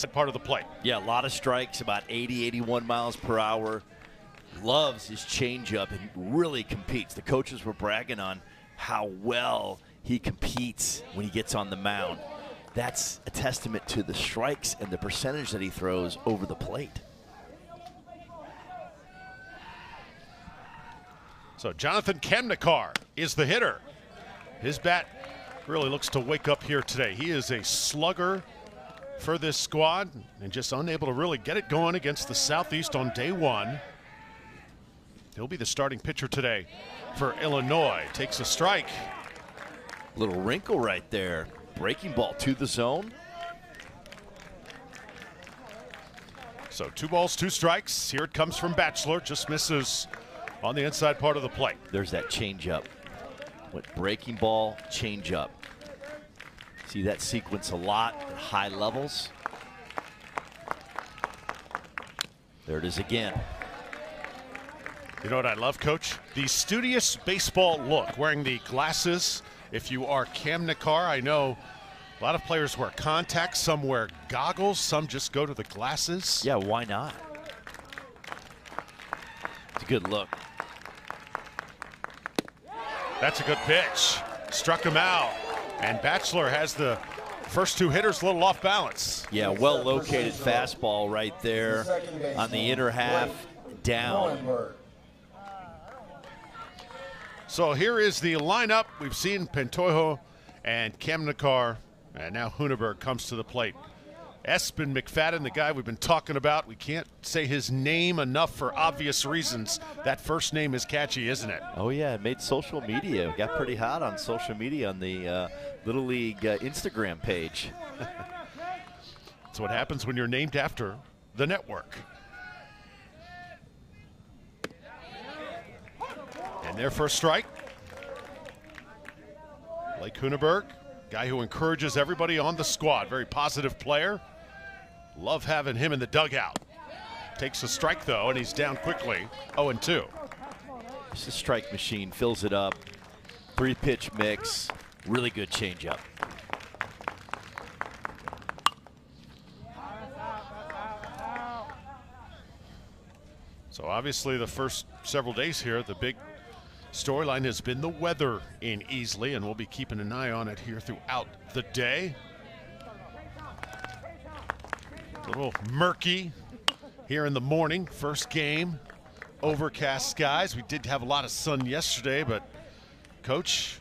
part of the plate. Yeah, a lot of strikes, about 80, 81 miles per hour. Loves his changeup and really competes. The coaches were bragging on how well he competes when he gets on the mound. That's a testament to the strikes and the percentage that he throws over the plate. So Jonathan Kamnikar is the hitter. His bat really looks to wake up here today. He is a slugger for this squad and just unable to really get it going against the Southeast on day one. He'll be the starting pitcher today for Illinois. Takes a strike. Little wrinkle right there. Breaking ball to the zone. So 2 balls, 2 strikes. Here it comes from Batchelor. Just misses on the inside part of the plate. There's that changeup. Went breaking ball, changeup. See that sequence a lot at high levels. There it is again. You know what I love, Coach? The studious baseball look, wearing the glasses. If you are Kamnikar, I know a lot of players wear contacts, some wear goggles, some just go to the glasses. Yeah, why not? It's a good look. That's a good pitch. Struck him out. And Batchelor has the first 2 hitters a little off balance. Yeah, well located fastball right there on the inner half, down. So here is the lineup. We've seen Pantojo and Kamnikar, and now Huneberg comes to the plate. Espen McFadden, the guy we've been talking about. We can't say his name enough for obvious reasons. That first name is catchy, isn't it? Oh, yeah, it made social media. Got pretty hot on social media on the Little League Instagram page. That's what happens when you're named after the network. And their first strike. Blake Huneberg, guy who encourages everybody on the squad. Very positive player. Love having him in the dugout. Takes a strike, though, and he's down quickly. 0-2. It's a strike machine, fills it up. 3-pitch mix. Really good changeup. So obviously the first several days here, the big storyline has been the weather in Easley, and we'll be keeping an eye on it here throughout the day. A little murky here in the morning, first game. Overcast skies. We did have a lot of sun yesterday, but Coach,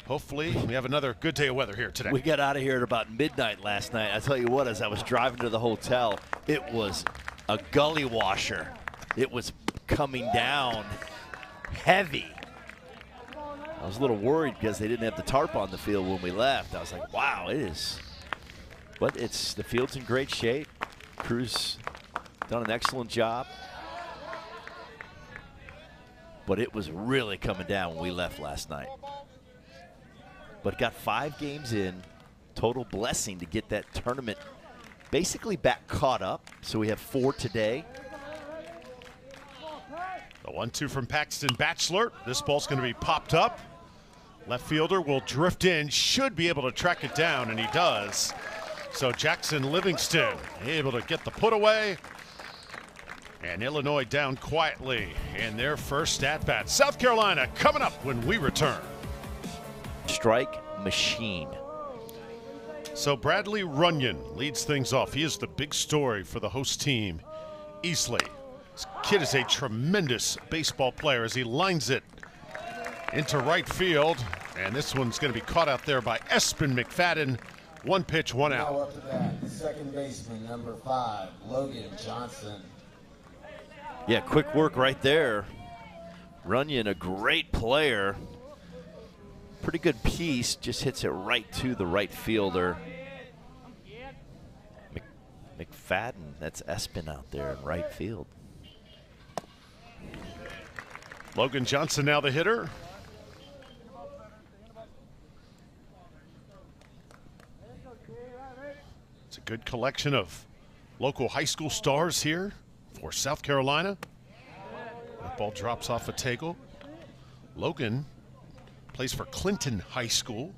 hopefully we have another good day of weather here today. We got out of here at about midnight last night. I tell you what, as I was driving to the hotel, it was a gully washer. It was coming down heavy. I was a little worried because they didn't have the tarp on the field when we left. I was like, wow, it is. But the field's in great shape. Crew's done an excellent job. But it was really coming down when we left last night. But got 5 games in. Total blessing to get that tournament basically back caught up. So we have 4 today. The 1-2 from Paxton Batchelor. This ball's going to be popped up. Left fielder will drift in, should be able to track it down, and he does. So Jackson Livingston able to get the put away. And Illinois down quietly in their first at-bat. South Carolina coming up when we return. Strike machine. So Bradley Runyon leads things off. He is the big story for the host team, Easley. This kid is a tremendous baseball player as he lines it into right field. And this one's going to be caught out there by Espen McFadden. 1 pitch, 1 out. Now up to bat, second baseman, number 5, Logan Johnson. Yeah, quick work right there. Runyon, a great player. Pretty good piece, just hits it right to the right fielder. McFadden, that's Espen out there in right field. Logan Johnson now the hitter. It's a good collection of local high school stars here for South Carolina. That ball drops off a tackle. Logan plays for Clinton High School.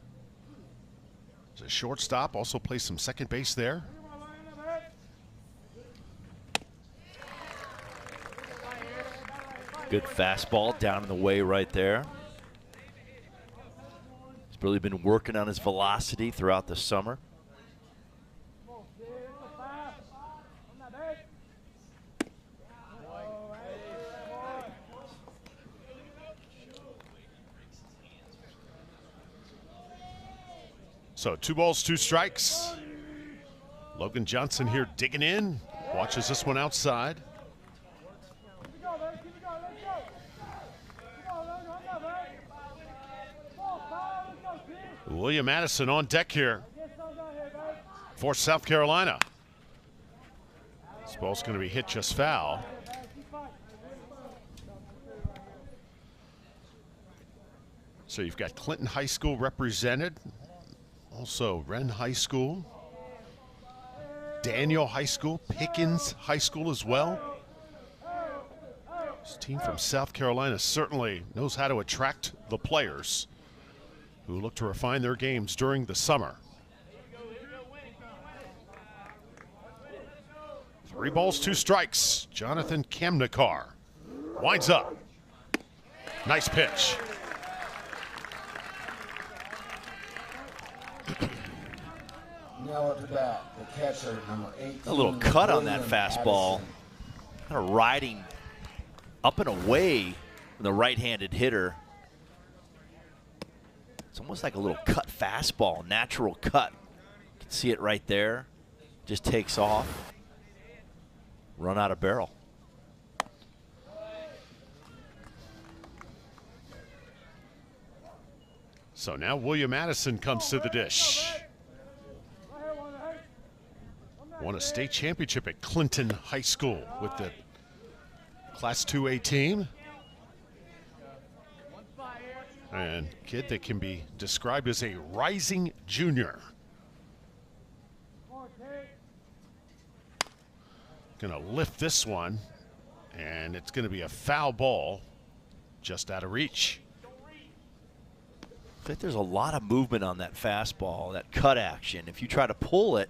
He's a shortstop, also plays some second base there. Good fastball down in the way right there. He's really been working on his velocity throughout the summer. So 2 balls, 2 strikes. Logan Johnson here digging in. Watches this one outside. William Addison on deck here for South Carolina. This ball's going to be hit just foul. So you've got Clinton High School represented. Also Wren High School. Daniel High School. Pickens High School as well. This team from South Carolina certainly knows how to attract the players who look to refine their games during the summer. 3 balls, 2 strikes. Jonathan Kamnikar winds up. Nice pitch. Now at the bat, the catcher, number 18. A little cut on that William fastball. Addison. Kind of riding up and away from the right-handed hitter. It's almost like a little cut fastball, natural cut. You can see it right there. Just takes off. Run out of barrel. So now William Addison comes to the dish. Won a state championship at Clinton High School with the Class 2A team. And kid that can be described as a rising junior. Gonna lift this one, and it's gonna be a foul ball just out of reach. I think there's a lot of movement on that fastball, that cut action. If you try to pull it,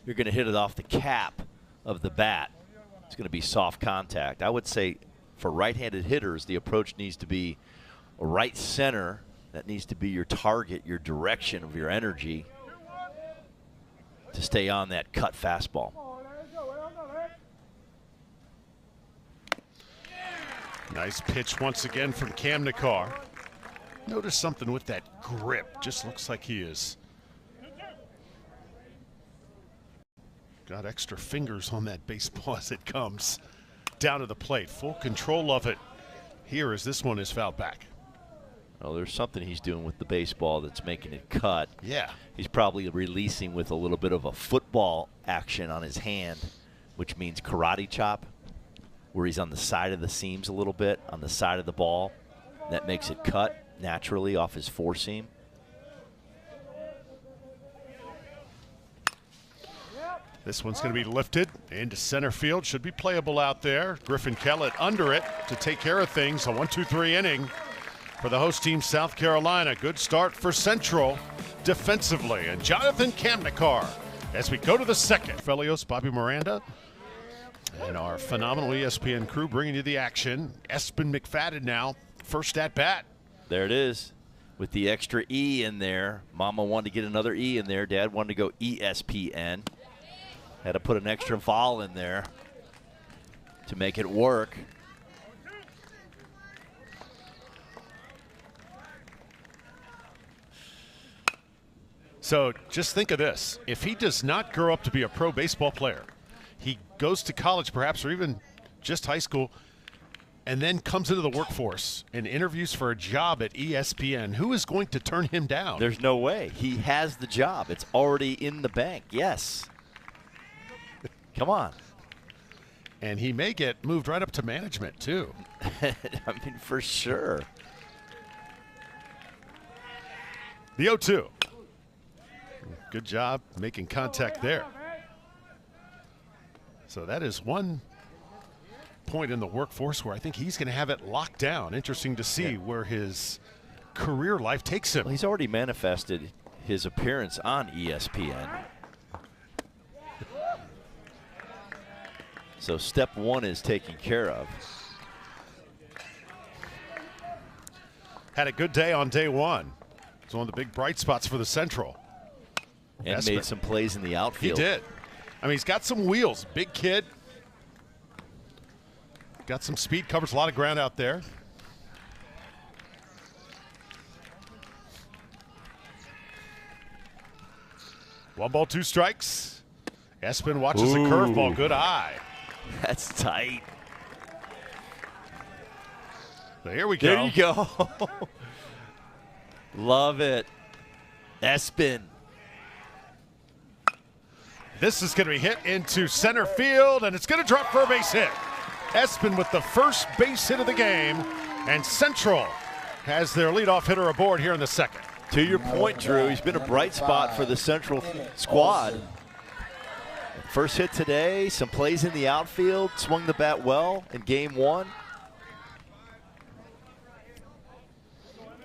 you're going to hit it off the cap of the bat. It's going to be soft contact. I would say for right-handed hitters, the approach needs to be a right center. That needs to be your target, your direction of your energy to stay on that cut fastball. Nice pitch once again from Kamnikar. Notice something with that grip. Just looks like he is got extra fingers on that baseball as it comes down to the plate. Full control of it here as this one is fouled back. Oh, there's something he's doing with the baseball that's making it cut. Yeah. He's probably releasing with a little bit of a football action on his hand, which means karate chop, where he's on the side of the seams a little bit, on the side of the ball. That makes it cut naturally off his foreseam. This one's going to be lifted into center field. Should be playable out there. Griffin Kellett under it to take care of things. A 1-2-3 inning for the host team, South Carolina. Good start for Central defensively. And Jonathan Kamnikar as we go to the second. Felios, Bobby Miranda, and our phenomenal ESPN crew bringing you the action. Espen McFadden now, first at bat. There it is with the extra E in there. Mama wanted to get another E in there. Dad wanted to go ESPN. Had to put an extra vowel in there to make it work. So just think of this. If he does not grow up to be a pro baseball player, he goes to college perhaps, or even just high school, and then comes into the workforce and interviews for a job at ESPN, who is going to turn him down? There's no way. He has the job. It's already in the bank. Yes. Come on. And he may get moved right up to management, too. I mean, for sure. The 0-2. Good job making contact there. So that is one point in the workforce where I think he's going to have it locked down. Interesting to see where his career life takes him. Well, he's already manifested his appearance on ESPN. So step one is taken care of. had a good day on day one. It's one of the big bright spots for the Central. And Espen made some plays in the He outfield. did. I mean, he's got some wheels. Big kid. Got some speed, covers a lot of ground out there. One ball, two strikes. Espen watches the curveball. Good eye. That's tight. So here we go. There you go. Love it. Espen. This is going to be hit into center field, and it's going to drop for a base hit. Espen with the first base hit of the game, and Central has their leadoff hitter aboard here in the second. To your point, Drew, he's been a bright spot for the Central squad. First hit today, some plays in the outfield, swung the bat well in game one.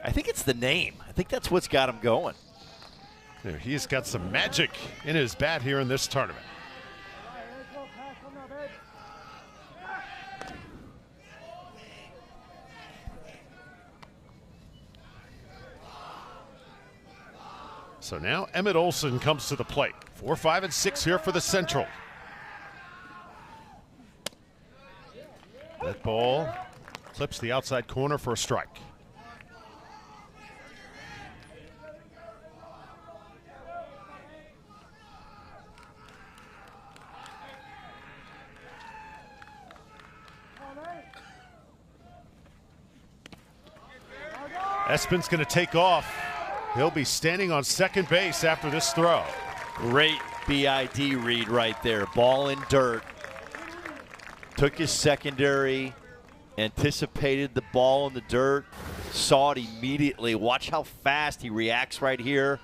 I think it's the name. I think that's what's got him going. He's got some magic in his bat here in this tournament. So now Emmett Olson comes to the plate. 4, 5, and 6 here for the Central. That ball clips the outside corner for a strike. Espen's going to take off. He'll be standing on second base after this throw. Great BID read right there. Ball in dirt. Took his secondary, anticipated the ball in the dirt, saw it immediately. Watch how fast he reacts right here.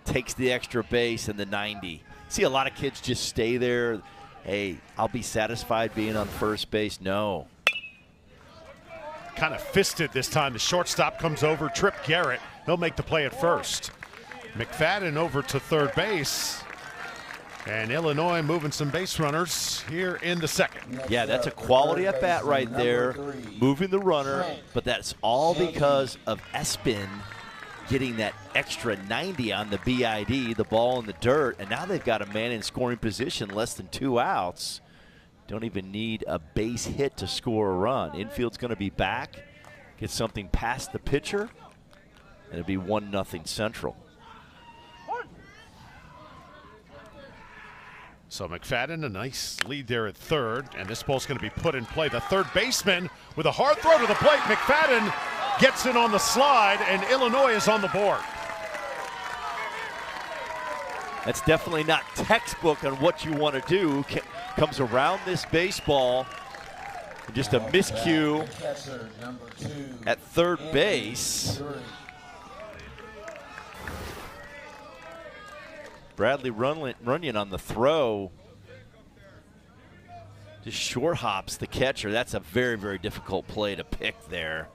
Takes the extra base in the 90. See a lot of kids just stay there. Hey, I'll be satisfied being on first base. No. Kind of fisted this time. The shortstop comes over, Trip Garrett. He'll make the play at first. McFadden over to third base. And Illinois moving some base runners here in the second. Yeah, that's a quality at bat right there. Moving the runner, but that's all because of Espen getting that extra 90 on the BID, the ball in the dirt, and now they've got a man in scoring position, less than 2 outs. Don't even need a base hit to score a run. Infield's going to be back, get something past the pitcher, and it'll be 1-0 Central. So McFadden, a nice lead there at third, and this ball's going to be put in play. The third baseman with a hard throw to the plate. McFadden gets in on the slide, and Illinois is on the board. That's definitely not textbook on what you want to do. Comes around this baseball. Just a miscue at third base. Bradley Runyon on the throw. Just short hops the catcher. That's a very, very difficult play to pick there.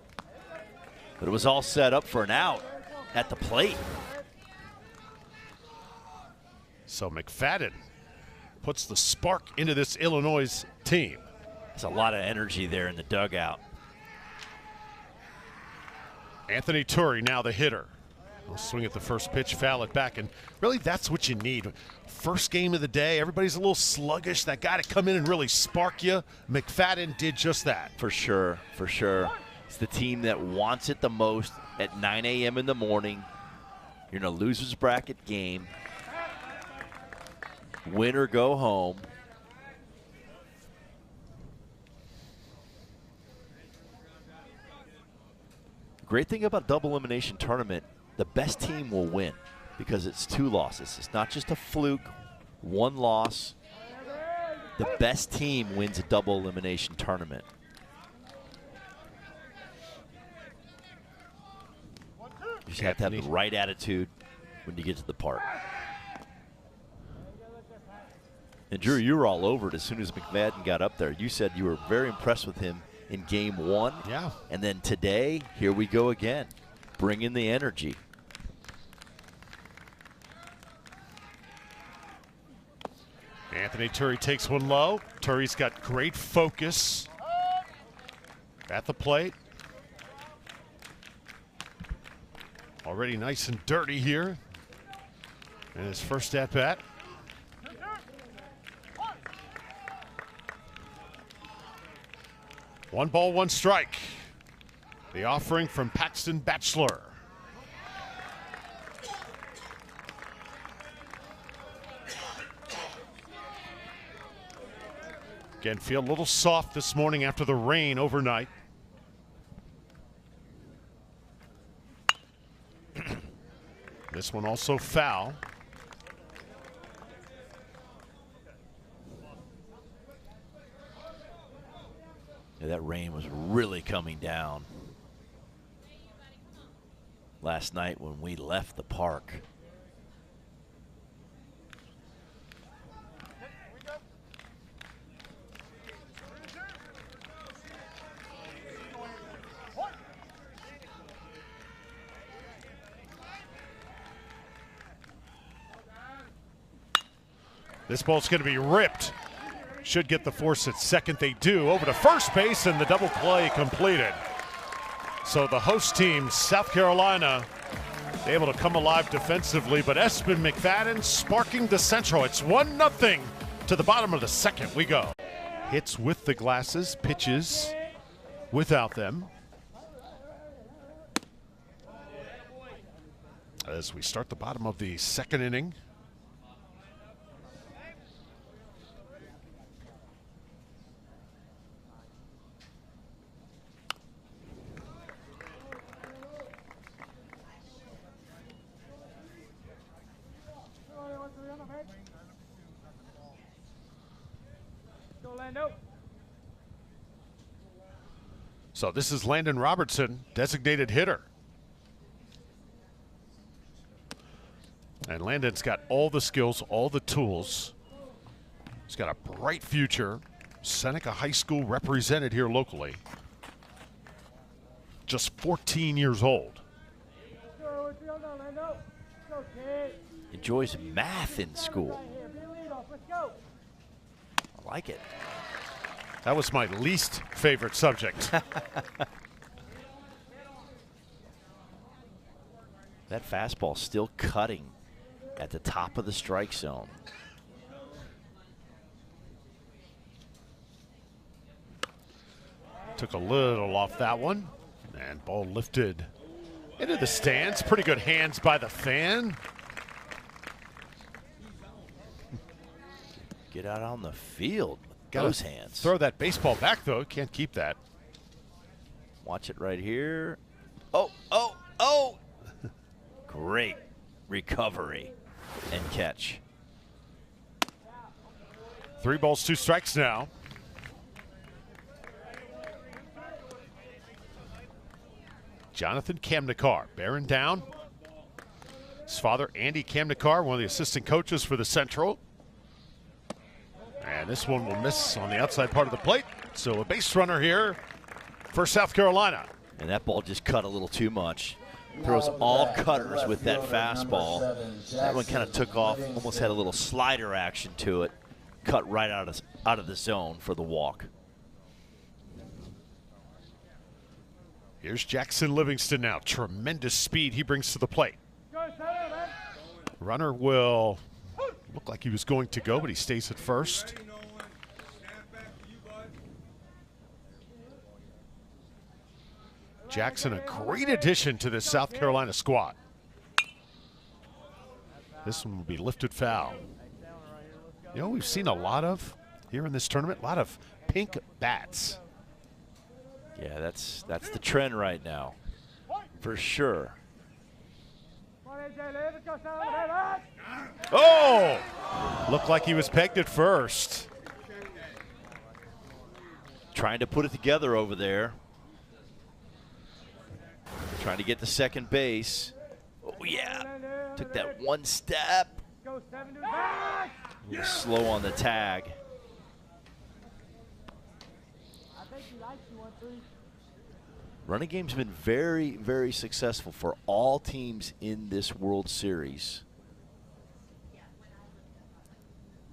But it was all set up for an out at the plate. So McFadden puts the spark into this Illinois team. There's a lot of energy there in the dugout. Anthony Turri now the hitter. He'll swing at the first pitch, foul it back, and really that's what you need. First game of the day, everybody's a little sluggish. That guy to come in and really spark you. McFadden did just that. For sure, for sure. It's the team that wants it the most at 9 a.m. in the morning. You're in a loser's bracket game. Win or go home. Great thing about double elimination tournament, the best team will win because it's 2 losses. It's not just a fluke, 1 loss. The best team wins a double elimination tournament. You just have to have the right attitude when you get to the park. And Drew, you were all over it as soon as McFadden got up there. You said you were very impressed with him in game 1. Yeah. And then today, here we go again. Bring in the energy. Anthony Turri takes one low. Turri's got great focus at the plate. Already nice and dirty here in his first at bat. One ball, one strike. The offering from Paxton Batchelor. Again, feel a little soft this morning after the rain overnight. This one also foul. Yeah, that rain was really coming down last night when we left the park. This ball's going to be ripped. Should get the force at second. They do. Over to first base, and the double play completed. So the host team, South Carolina, able to come alive defensively, but Espen McFadden sparking the Central. It's 1-0 to the bottom of the second. We go. Hits with the glasses, pitches without them. As we start the bottom of the second inning. So this is Landon Robertson, designated hitter. And Landon's got all the skills, all the tools. He's got a bright future. Seneca High School represented here locally. Just 14 years old. Enjoys math in school. I like it. That was my least favorite subject. That fastball still cutting at the top of the strike zone. Took a little off that one. And ball lifted into the stands. Pretty good hands by the fan. Get out on the field with Gotta those hands. Throw that baseball back, though. Can't keep that. Watch it right here. Oh, oh, oh. Great recovery and catch. 3 balls, 2 strikes now. Jonathan Kamnikar bearing down. His father, Andy Kamnikar, one of the assistant coaches for the Central. And this one will miss on the outside part of the plate. So a base runner here for South Carolina. And that ball just cut a little too much. Throws all cutters with that fastball. That one kind of took off, almost had a little slider action to it. Cut right out of the zone for the walk. Here's Jackson Livingston now. Tremendous speed he brings to the plate. Runner will look like he was going to go, but he stays at first. Jackson, a great addition to this South Carolina squad. This one will be lifted foul. You know, we've seen a lot of, here in this tournament, a lot of pink bats. Yeah, that's the trend right now, for sure. Oh! Looked like he was pegged at first. Trying to put it together over there. Trying to get to second base. Oh, yeah. Took that one step. A little slow on the tag. Running game's been very, very successful for all teams in this World Series.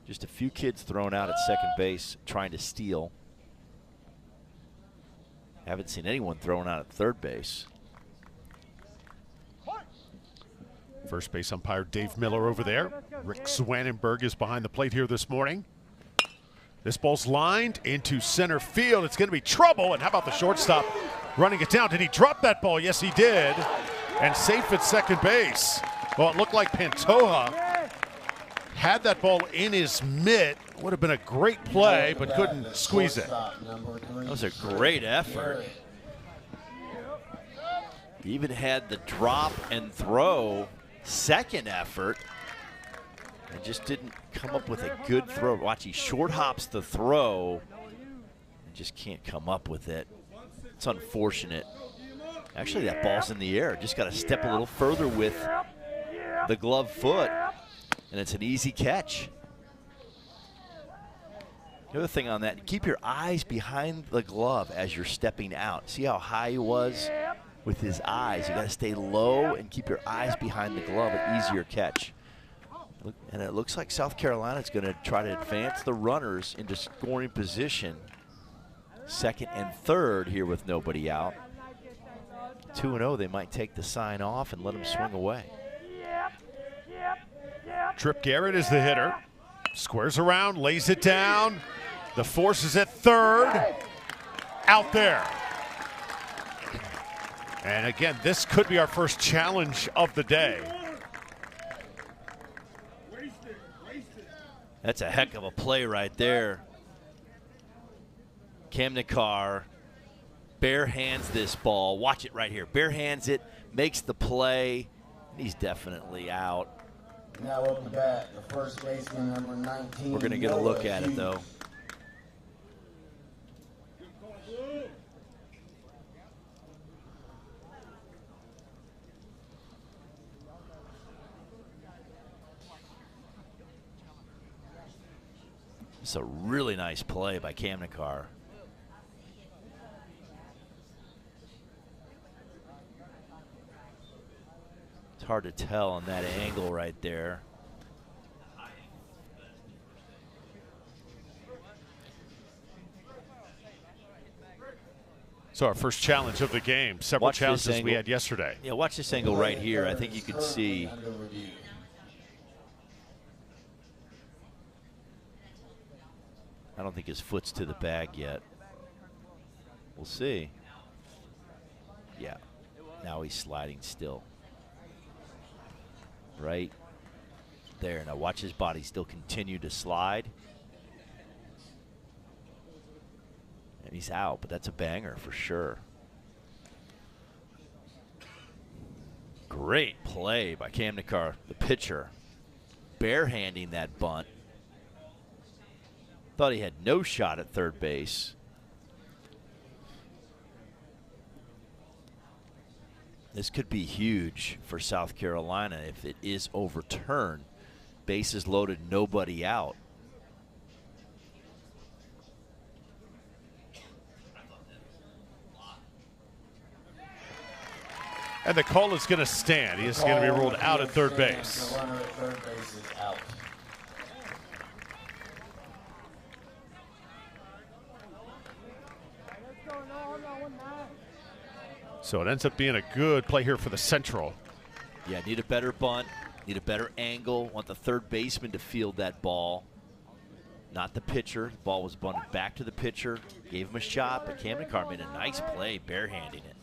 Just a few kids thrown out at second base trying to steal. Haven't seen anyone thrown out at third base. First base umpire Dave Miller over there. Rick Zwannenberg is behind the plate here this morning. This ball's lined into center field. It's going to be trouble. And how about the shortstop running it down? Did he drop that ball? Yes, he did. And safe at second base. Well, it looked like Pantoja had that ball in his mitt. Would have been a great play, but couldn't squeeze it. That was a great effort. He even had the drop and throw second effort and just didn't come up with a good throw. Watch, he short hops the throw and just can't come up with it. It's unfortunate. Actually, that ball's in the air. Just got to step a little further with the glove foot, and it's an easy catch. The other thing on that, keep your eyes behind the glove as you're stepping out. See how high he was with his eyes? You got to stay low and keep your eyes behind the glove, an easier catch. And it looks like South Carolina is going to try to advance the runners into scoring position. Second and third here with nobody out. 2-0, they might take the sign off and let him swing away. Trip Garrett is the hitter. Squares around, lays it down. The force is at third. Out there. And again, this could be our first challenge of the day. That's a heck of a play right there. Kamnikar bare hands this ball. Watch it right here. Bare hands it, makes the play. He's definitely out. Now up to bat, the first baseman, number 19. We're going to get a look at it, though. It's a really nice play by Kamnikar. It's hard to tell on that angle right there. So our first challenge of the game. Several challenges we had yesterday. Yeah, watch this angle right here. I think you can see. I don't think his foot's to the bag yet. We'll see. Yeah, now he's sliding still. Right there. Now watch his body still continue to slide. And he's out, but that's a banger for sure. Great play by Kamnikar, the pitcher. Barehanding that bunt. Thought he had no shot at third base. This could be huge for South Carolina if it is overturned. Bases loaded, nobody out. And the call is going to stand. He is going to be ruled out at third base. The runner at third base is out. So it ends up being a good play here for the Central. Yeah, need a better bunt, need a better angle. Want the third baseman to field that ball, not the pitcher. The ball was bunted back to the pitcher, gave him a shot, but Kamnikar made a nice play barehanding it.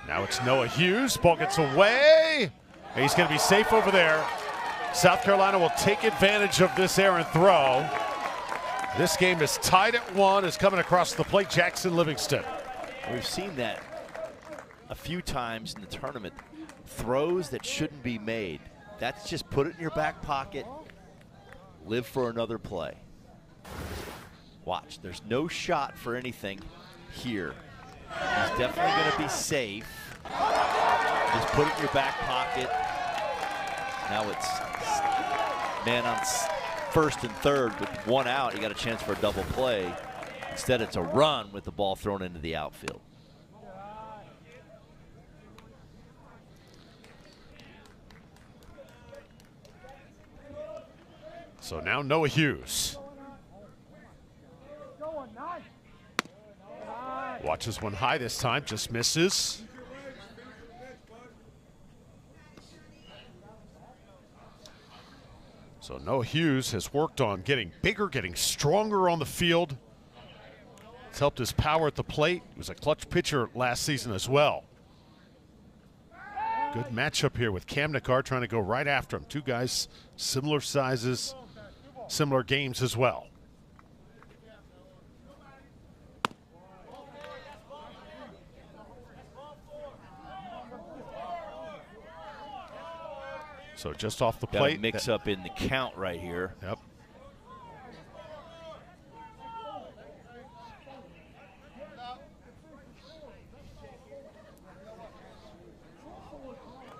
Now it's Noah Hughes. Ball gets away. And he's going to be safe over there. South Carolina will take advantage of this errant throw. This game is tied at 1. Is coming across the plate, Jackson Livingston. We've seen that a few times in the tournament. Throws that shouldn't be made. That's just put it in your back pocket. Live for another play. Watch, there's no shot for anything here. He's definitely going to be safe. Just put it in your back pocket. Now it's man on first and third with one out. He got a chance for a double play. Instead, it's a run with the ball thrown into the outfield. So now Noah Hughes. Watches one high this time, just misses. So Noah Hughes has worked on getting bigger, getting stronger on the field. It's helped his power at the plate. He was a clutch pitcher last season as well. Good matchup here with Kamnikar trying to go right after him. Two guys, similar sizes, similar games as well. So just off the plate. Mix up in the count right here. Yep.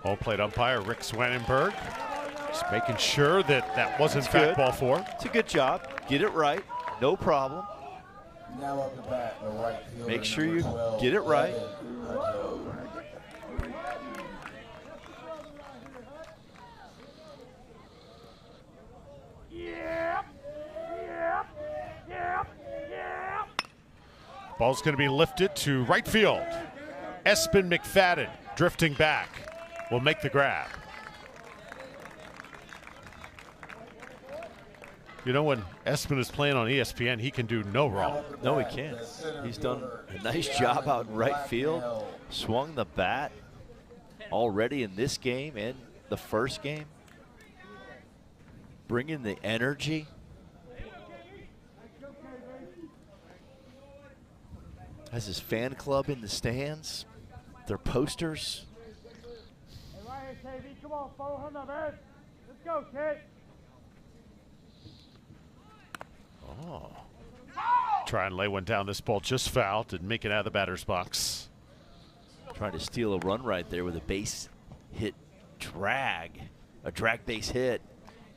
Home plate umpire Rick Swannenberg just making sure that that was in fact ball four. It's a good job. Get it right. No problem. Now up the bat, the right fielder, Make sure number you 12, get it right. Evan Hutto. Ball's going to be lifted to right field. Espen McFadden drifting back will make the grab. You know, when Espen is playing on ESPN, he can do no wrong. No, he can't. He's done a nice job out in right field. Swung the bat already in this game and the first game. Bringing the energy. Has his fan club in the stands. Their posters. Hey, right here, KV. Come on, follow him up, man. Let's go, kid. Oh. Try and lay one down. This ball just fouled. Didn't make it out of the batter's box. Trying to steal a run right there with a base hit drag. A drag base hit.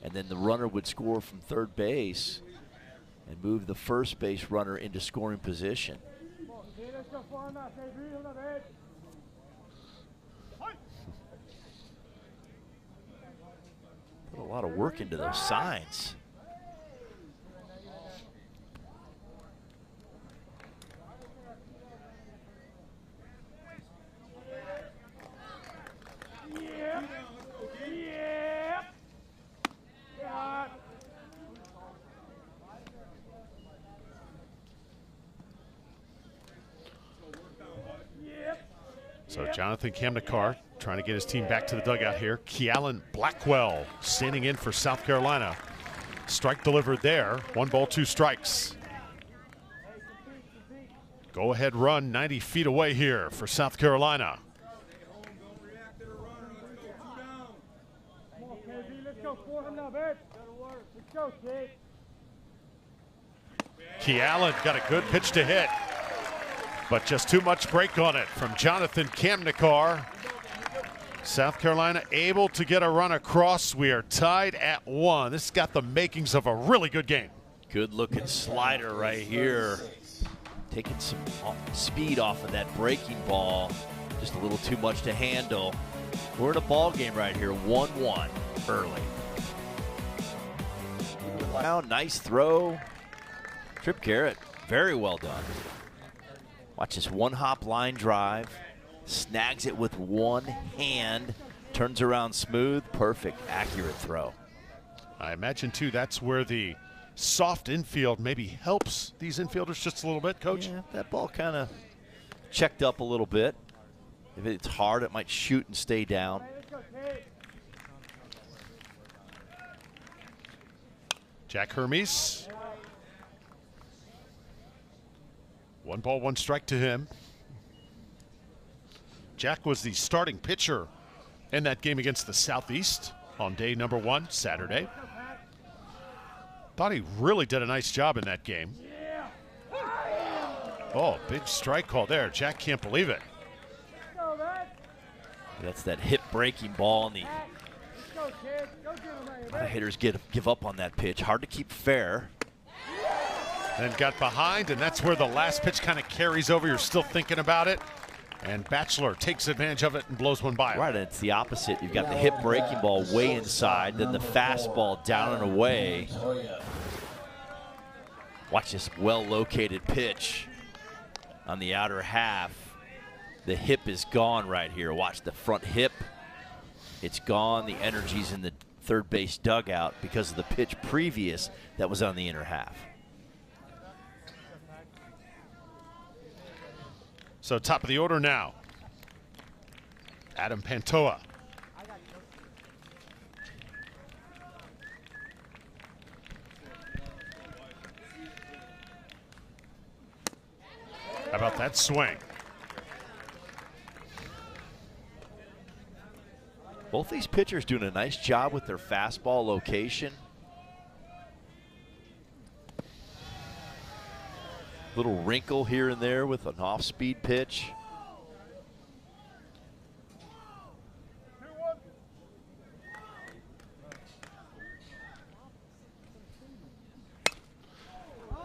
And then the runner would score from third base and move the first base runner into scoring position. Let's go, follow him up, KV. Hold up, man. Put a lot of work into those signs. So Jonathan Kamnikar trying to get his team back to the dugout here. Kealan Blackwell standing in for South Carolina. Strike delivered there. 1 ball, 2 strikes. Go ahead run 90 feet away here for South Carolina. Come on, KV. Let's go, follow him up, man. Let's go, kid. Kealan got a good pitch to hit, but just too much break on it from Jonathan Kamnikar. South Carolina able to get a run across. We are tied at 1. This has got the makings of a really good game. Good looking slider right here. Taking some speed off of that breaking ball. Just a little too much to handle. We're in a ball game right here, 1-1 early. Wow, nice throw. Trip Garrett, very well done. Watch this one-hop line drive. Snags it with one hand. Turns around smooth. Perfect, accurate throw. I imagine, too, that's where the soft infield maybe helps these infielders just a little bit, Coach. Yeah, that ball kind of checked up a little bit. If it's hard, it might shoot and stay down. Hey, let's go, kid. Jack Hermes. 1 ball, 1 strike to him. Jack was the starting pitcher in that game against the Southeast on day number 1, Saturday. Thought he really did a nice job in that game. Oh, big strike call there. Jack can't believe it. Let's go, man. That's that hip breaking ball, and the Let's go, kid. Go get him, right here, man. hitters give up on that pitch. Hard to keep fair. Then got behind, and that's where the last pitch kind of carries over. You're still thinking about it. And Batchelor takes advantage of it and blows one by him. Right, and it's the opposite. You've got the hip breaking ball way inside, then the fastball down and away. Watch this well-located pitch on the outer half. The hip is gone right here. Watch the front hip. It's gone. The energy's in the third base dugout because of the pitch previous that was on the inner half. So top of the order now, Adam Pantoja. How about that swing? Both these pitchers doing a nice job with their fastball location. Little wrinkle here and there with an off-speed pitch.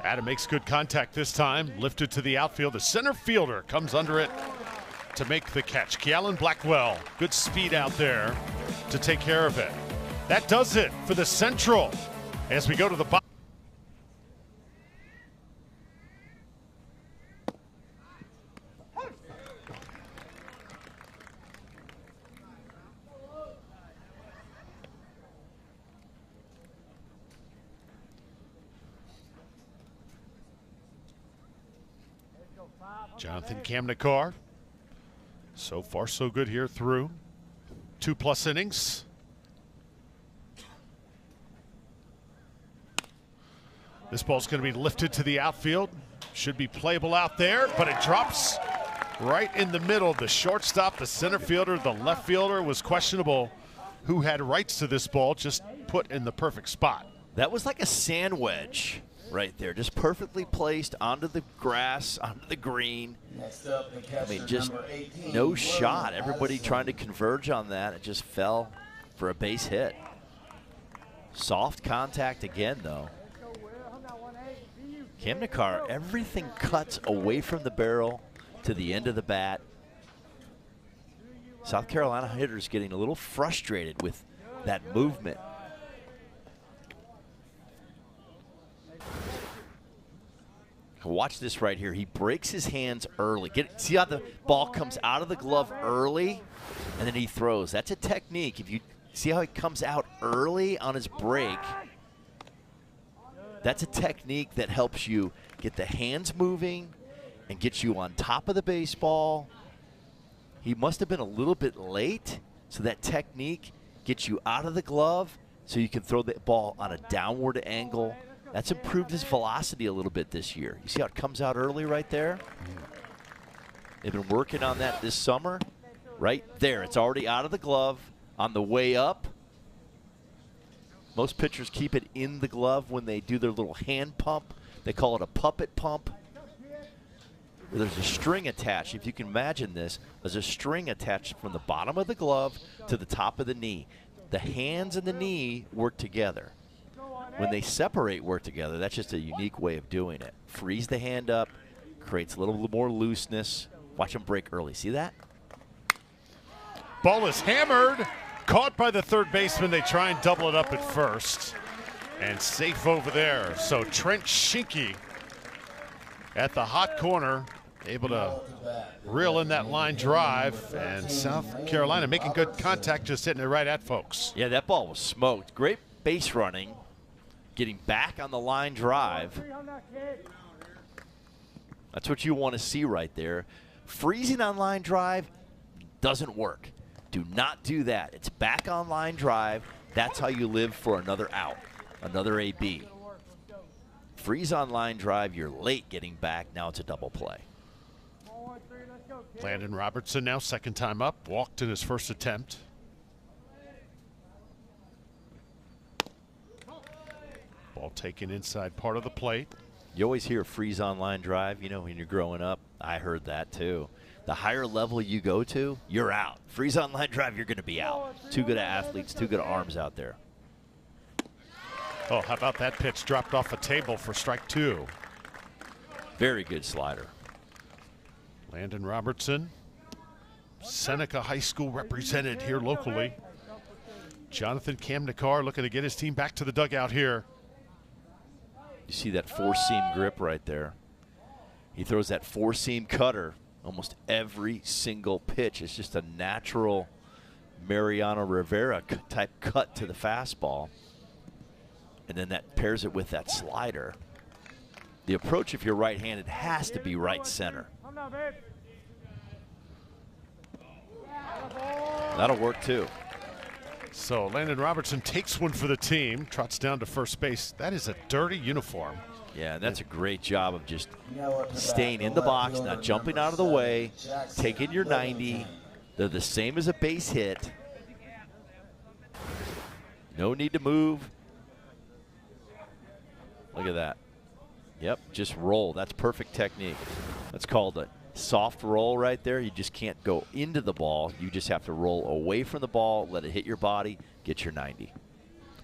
Adam makes good contact this time, lifted to the outfield. The center fielder comes under it to make the catch. Kealan Blackwell, good speed out there to take care of it. That does it for the Central as we go to the bottom. Jonathan Kamnikar, so far so good here through 2+ innings. This ball's going to be lifted to the outfield. Should be playable out there, but it drops right in the middle. The shortstop, the center fielder, the left fielder was questionable. Who had rights to this ball, just put in the perfect spot. That was like a sand wedge right there, just perfectly placed onto the grass, onto the green. Next up, the catcher, I mean, just number 18, no William shot. Everybody Addison. trying to converge on that. It just fell for a base hit. Soft contact again, though. Kamnikar, everything cuts away from the barrel to the end of the bat. South Carolina hitters getting a little frustrated with that movement. Watch this right here. He breaks his hands early. See how the ball comes out of the glove early, and then he throws. That's a technique. If you see how he comes out early on his break, that's a technique that helps you get the hands moving and get you on top of the baseball. He must have been a little bit late, so that technique gets you out of the glove so you can throw the ball on a downward angle. That's improved his velocity a little bit this year. You see how it comes out early right there? They've been working on that this summer. Right there, it's already out of the glove. On the way up, most pitchers keep it in the glove when they do their little hand pump. They call it a puppet pump. There's a string attached. If you can imagine this, there's a string attached from the bottom of the glove to the top of the knee. The hands and the knee work together. When they separate work together, that's just a unique way of doing it. Freeze the hand up, creates a little more looseness. Watch them break early. See that? Ball is hammered, caught by the third baseman. They try and double it up at first, and safe over there. So Trent Schinke at the hot corner, able to reel in that line drive, and South Carolina making good contact, just hitting it right at folks. Yeah, that ball was smoked. Great base running, getting back on the line drive. That's what you want to see right there. Freezing on line drive doesn't work. Do not do that. It's back on line drive. That's how you live for another out, another AB. Freeze on line drive, you're late getting back. Now it's a double play. Landon Robertson now second time up, walked in his first attempt. Ball taken inside part of the plate. You always hear freeze on line drive, you know, when you're growing up. I heard that too. The higher level you go to, you're out. Freeze on line drive, you're going to be out. Too good of athletes, too good of arms out there. Oh, how about that pitch dropped off a table for strike 2? Very good slider. Landon Robertson, Seneca High School represented here locally. Jonathan Kamnikar looking to get his team back to the dugout here. You see that four-seam grip right there. He throws that four-seam cutter almost every single pitch. It's just a natural Mariano Rivera type cut to the fastball. And then that pairs it with that slider. The approach, if you're right-handed, has to be right center. That'll work too. So Landon Robertson takes one for the team, trots down to first base. That is a dirty uniform. Yeah, that's a great job of just staying in the box, not jumping out of the way, taking your 90. They're the same as a base hit. No need to move. Look at that. Yep, just roll. That's perfect technique. That's called a soft roll right there. You just can't go into the ball. You just have to roll away from the ball, let it hit your body, get your 90.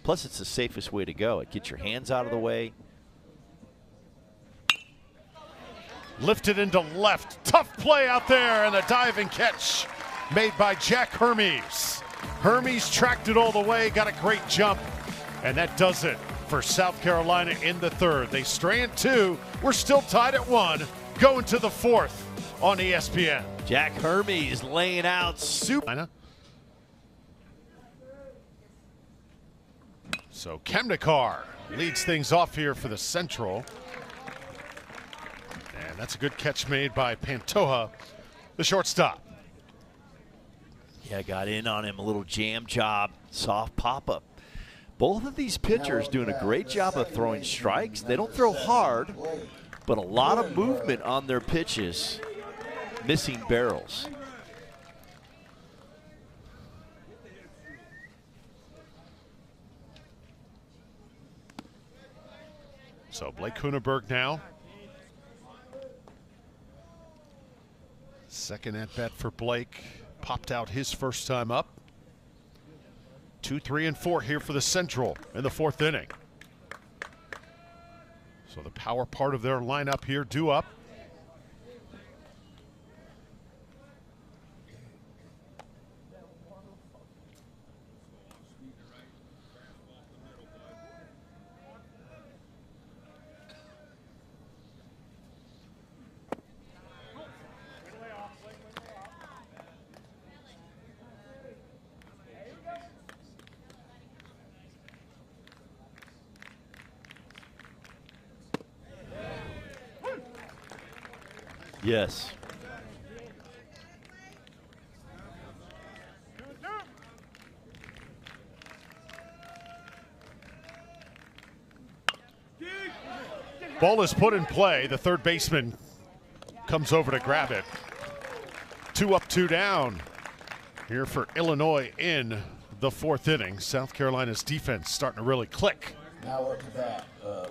Plus, it's the safest way to go. It gets your hands out of the way. Lifted into left. Tough play out there, and a diving catch made by Jack Hermes. Hermes tracked it all the way, got a great jump, and that does it for South Carolina in the third. They strand 2. We're still tied at 1, going to the fourth on ESPN. Jack Hermes laying out super. So Kemnikar leads things off here for the Central. And that's a good catch made by Pantoja, the shortstop. Yeah, got in on him, a little jam job, soft pop-up. Both of these pitchers doing a great job of throwing strikes. They don't throw hard, but a lot of movement on their pitches, missing barrels. So Blake Kuenneberg now. Second at bat for Blake. Popped out his first time up. 2, 3, and 4 here for the Central in the fourth inning. So the power part of their lineup here due up. Yes. Ball is put in play. The third baseman comes over to grab it. 2 up, 2 down here for Illinois in the fourth inning. South Carolina's defense starting to really click. Now up to bat,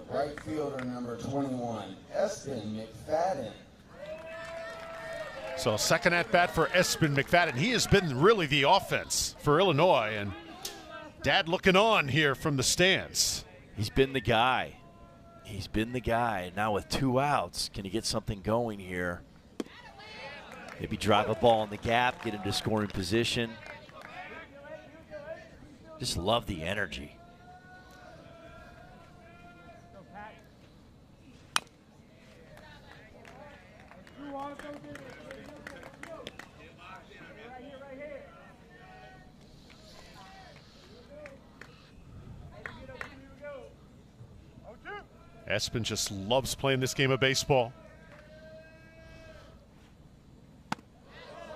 right fielder number 21, Espen McFadden. So second at bat for Espen McFadden. He has been really the offense for Illinois, and Dad looking on here from the stands. He's been the guy. He's been the guy. Now with 2 outs, can he get something going here? Maybe drive a ball in the gap, get into scoring position. Just love the energy. Espen just loves playing this game of baseball.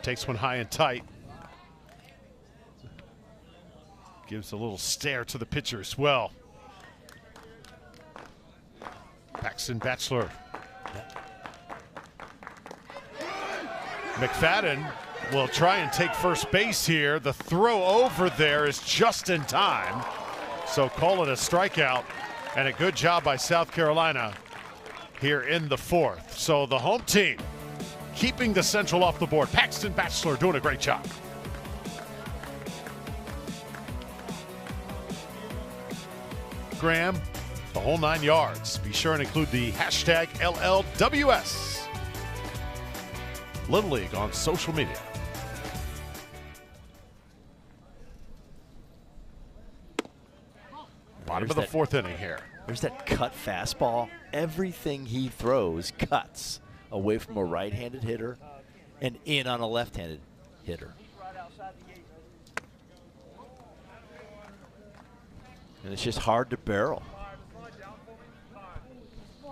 Takes one high and tight. Gives a little stare to the pitcher as well. Paxton Batchelor. McFadden will try and take first base here. The throw over there is just in time. So call it a strikeout. And a good job by South Carolina here in the fourth. So the home team keeping the Central off the board. Paxton Batchelor doing a great job. Graham, the whole 9 yards. Be sure and include the hashtag LLWS. Little League on social media. Bottom of the fourth inning here. There's that cut fastball. Everything he throws cuts away from a right-handed hitter and in on a left-handed hitter. And it's just hard to barrel.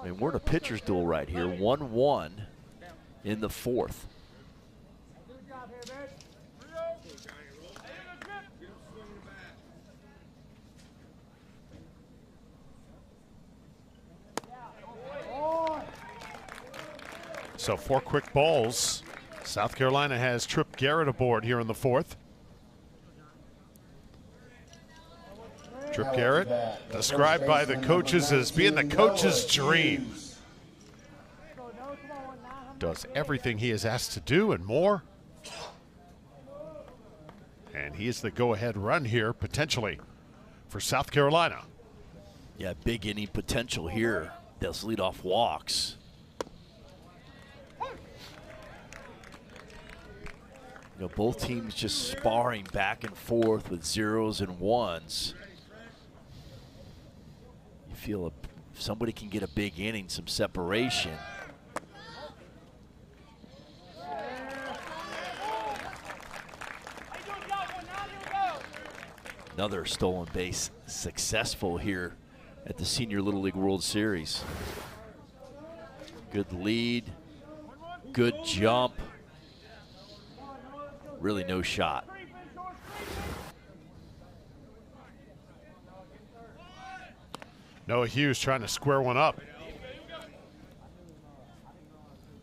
I mean, we're in a pitcher's duel right here. 1-1 in the fourth. Good job here, man. So 4 quick balls. South Carolina has Trip Garrett aboard here in the fourth. Trip Garrett, described by the coaches as being the coach's dream. Does everything he is asked to do and more. And he is the go-ahead run here, potentially, for South Carolina. Yeah, big inning potential here. Those leadoff walks. You know, both teams just sparring back and forth with 0s and 1s. You feel if somebody can get a big inning, some separation. Another stolen base successful here at the Senior Little League World Series. Good lead, good jump. Really no shot. Noah Hughes trying to square one up.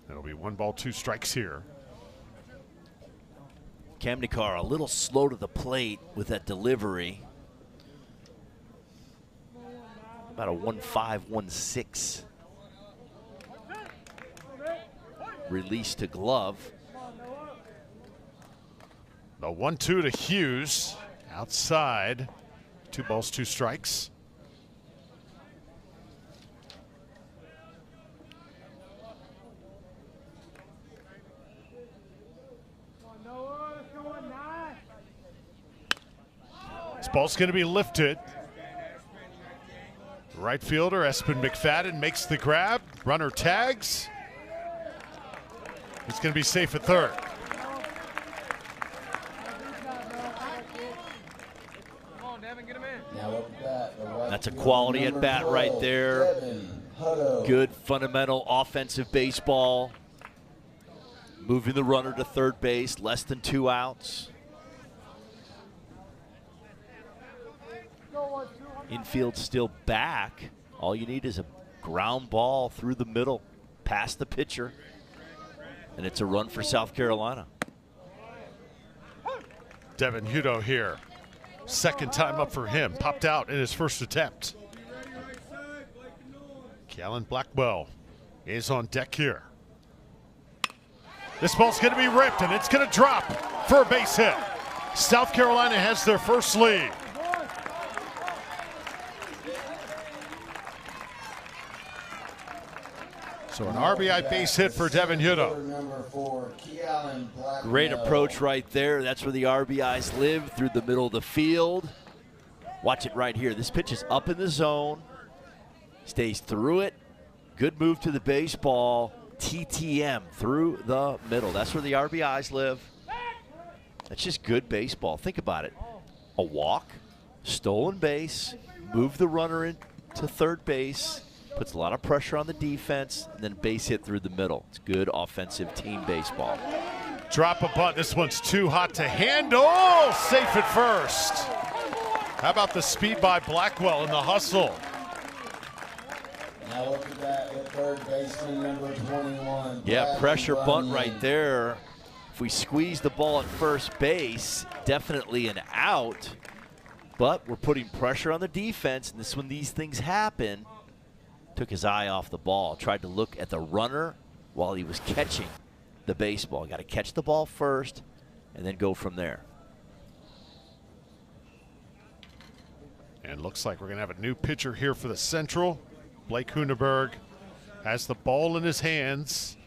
It'll be 1 ball, 2 strikes here. Kamnikar a little slow to the plate with that delivery. About a 1.5, 1.6 release to glove. The 1-2 to Hughes. Outside. 2 balls, 2 strikes. This ball's going to be lifted. Right fielder Espen McFadden makes the grab. Runner tags. He's going to be safe at third. That's a quality at bat right there. Good fundamental offensive baseball. Moving the runner to third base, less than 2 outs. Infield still back. All you need is a ground ball through the middle, past the pitcher, and it's a run for South Carolina. Devin Hutto here. Second time up for him. Popped out in his first attempt. Kalen Blackwell is on deck here. This ball's going to be ripped, and it's going to drop for a base hit. South Carolina has their first lead. So an RBI base hit for Devin Hutto. Great approach right there. That's where the RBIs live, through the middle of the field. Watch it right here. This pitch is up in the zone. Stays through it. Good move to the baseball. TTM through the middle. That's where the RBIs live. That's just good baseball. Think about it. A walk, stolen base, move the runner into third base, puts a lot of pressure on the defense, and then base hit through the middle. It's good offensive team baseball. Drop a bunt. This one's too hot to handle. Safe at first. How about the speed by Blackwell in the hustle? Now look at that with third baseman number 21. Yeah, pressure bunt Bunyan. right there. If we squeeze the ball at first base, definitely an out. But we're putting pressure on the defense, and this is when these things happen. Took his eye off the ball, tried to look at the runner while he was catching the baseball. Got to catch the ball first and then go from there. And looks like we're going to have a new pitcher here for the Central. Blake Huneberg has the ball in his hands.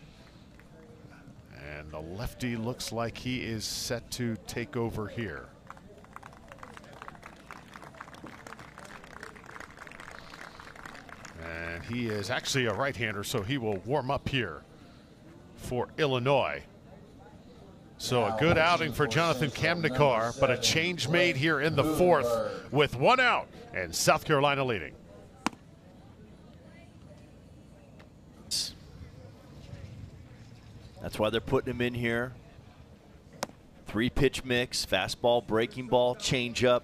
And the lefty looks like he is set to take over here. And he is actually a right-hander, so he will warm up here for Illinois. So a good outing for Jonathan Kamnikar, but a change made here in the fourth with 1 out and South Carolina leading. That's why they're putting him in here. 3-pitch mix, fastball, breaking ball, changeup.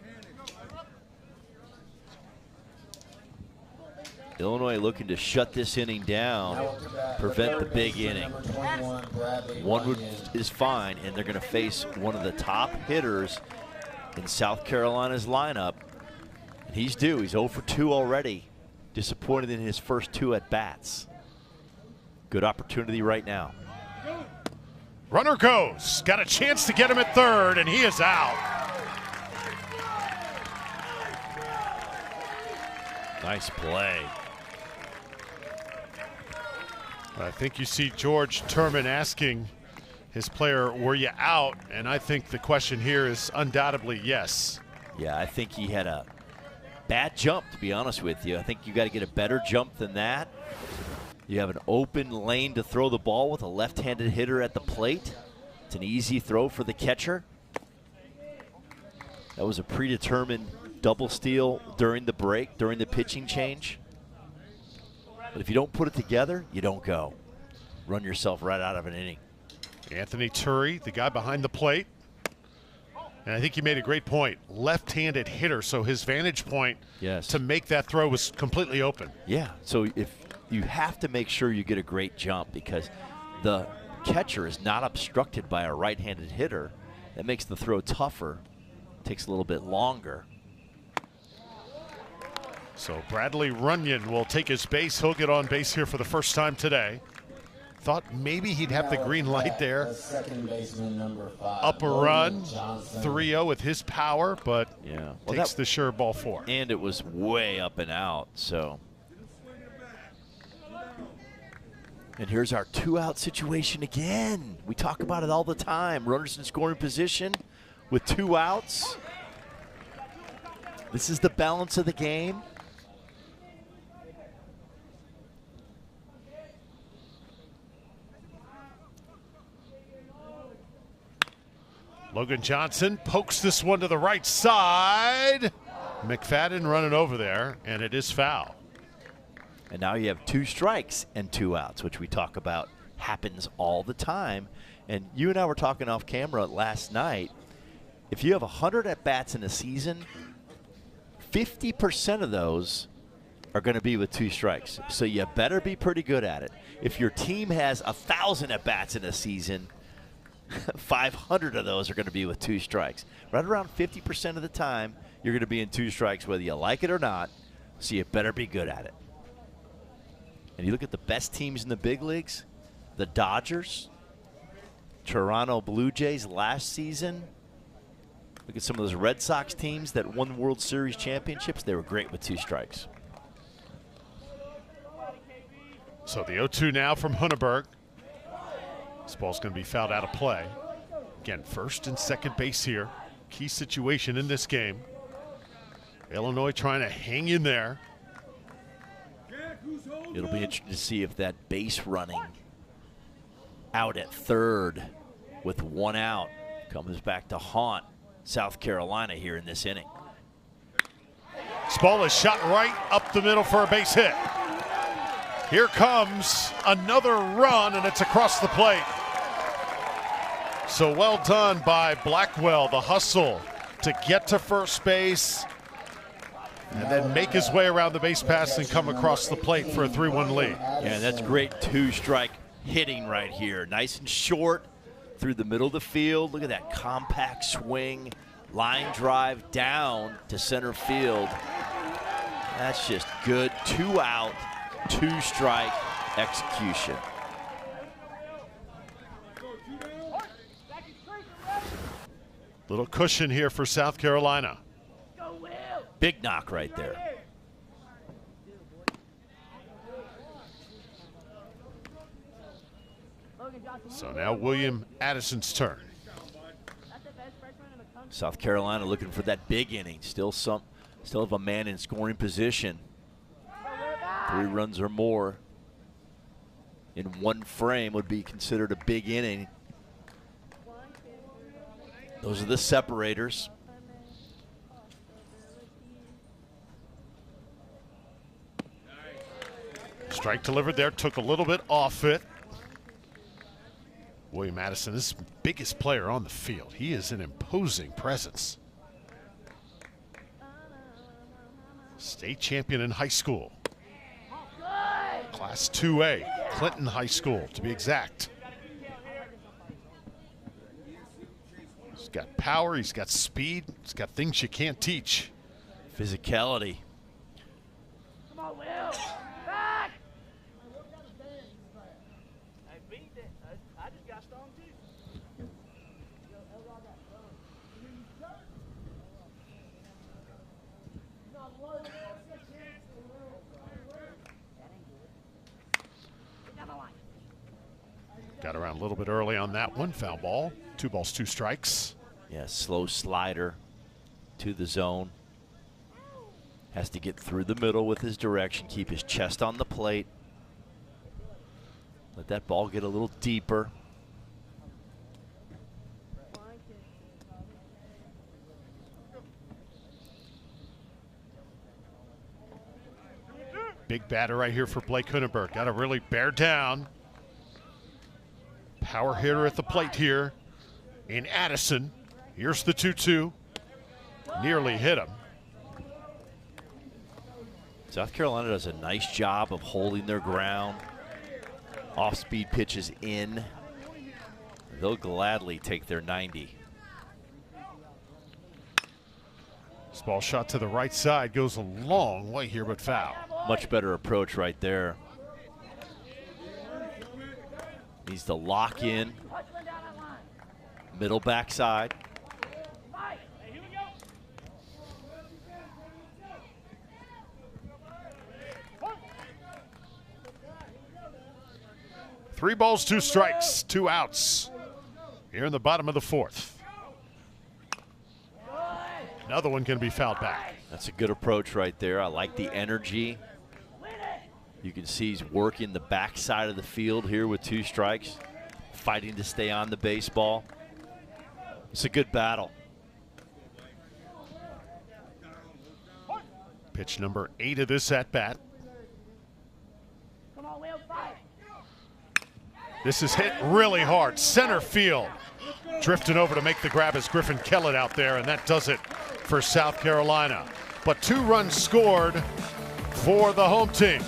Illinois looking to shut this inning down, prevent the big inning. One is fine, and they're going to face one of the top hitters in South Carolina's lineup. And he's due. He's 0 for 2 already. Disappointed in his first 2 at-bats. Good opportunity right now. Runner goes. Got a chance to get him at third, and he is out. Nice play. I think you see George Turman asking his player, were you out? And I think the question here is undoubtedly yes. Yeah, I think he had a bad jump, to be honest with you. I think you got to get a better jump than that. You have an open lane to throw the ball with a left-handed hitter at the plate. It's an easy throw for the catcher. That was a predetermined double steal during the break, during the pitching change. But if you don't put it together, you don't go. Run yourself right out of an inning. Anthony Turri, the guy behind the plate. And I think he made a great point. Left-handed hitter, so his vantage point to make that throw was completely open. Yeah, so if you have to make sure you get a great jump because the catcher is not obstructed by a right-handed hitter. That makes the throw tougher. Takes a little bit longer. So Bradley Runyon will take his base. He'll get on base here for the first time today. Thought maybe he'd have the green light there. Up a run, 3-0 with his power, but takes the sure ball 4. And it was way up and out, so. And here's our 2-out situation again. We talk about it all the time. Runners in scoring position with 2 outs. This is the balance of the game. Logan Johnson pokes this one to the right side. McFadden running over there, and it is foul. And now you have 2 strikes and 2 outs, which we talk about happens all the time. And you and I were talking off camera last night. If you have 100 at-bats in a season, 50% of those are going to be with 2 strikes. So you better be pretty good at it. If your team has 1,000 at-bats in a season, 500 of those are going to be with 2 strikes. Right around 50% of the time, you're going to be in 2 strikes, whether you like it or not. So you better be good at it. And you look at the best teams in the big leagues, the Dodgers, Toronto Blue Jays last season. Look at some of those Red Sox teams that won World Series championships. They were great with 2 strikes. So the 0-2 now from Hunneberg. This ball's going to be fouled out of play. Again, first and second base here. Key situation in this game. Illinois trying to hang in there. It'll be interesting to see if that base running out at third with 1 out comes back to haunt South Carolina here in this inning. This ball is shot right up the middle for a base hit. Here comes another run, and it's across the plate. So well done by Blackwell, the hustle to get to first base and then make his way around the base pass and come across the plate for a 3-1 lead. Yeah, that's great 2-strike hitting right here. Nice and short through the middle of the field. Look at that compact swing, line drive down to center field. That's just good 2-out, 2-strike execution. Little cushion here for South Carolina. Big knock right there. So now William Addison's turn. South Carolina looking for that big inning. Still have a man in scoring position. 3 runs or more in one frame would be considered a big inning. Those are the separators. Strike delivered there, took a little bit off it. William Addison is the biggest player on the field. He is an imposing presence. State champion in high school. Class 2A, Clinton High School to be exact. He's got power, he's got speed, he's got things you can't teach. Physicality. Come on, Will. Back. I just got stoned too. Got around a little bit early on that one. Foul ball. 2 balls, 2 strikes. Yeah, slow slider to the zone. Has to get through the middle with his direction, keep his chest on the plate. Let that ball get a little deeper. Big batter right here for Blake Hunenberg. Got to really bear down. Power hitter at the plate here in Addison. Here's the 2-2. Nearly hit him. South Carolina does a nice job of holding their ground. Off-speed pitches in. They'll gladly take their 90. This ball shot to the right side goes a long way here, but foul. Much better approach right there. Needs to lock in. Middle backside. Here we go. 3 balls, 2 strikes, 2 outs here in the bottom of the 4th. Another one going to be fouled back. That's a good approach right there. I like the energy. You can see he's working the backside of the field here with 2 strikes, fighting to stay on the baseball. It's a good battle. Pitch number 8 of this at bat. Come on, Will, fight. This is hit really hard. Center field. Drifting over to make the grab is Griffin Kellett out there, and that does it for South Carolina. But 2 runs scored for the home team.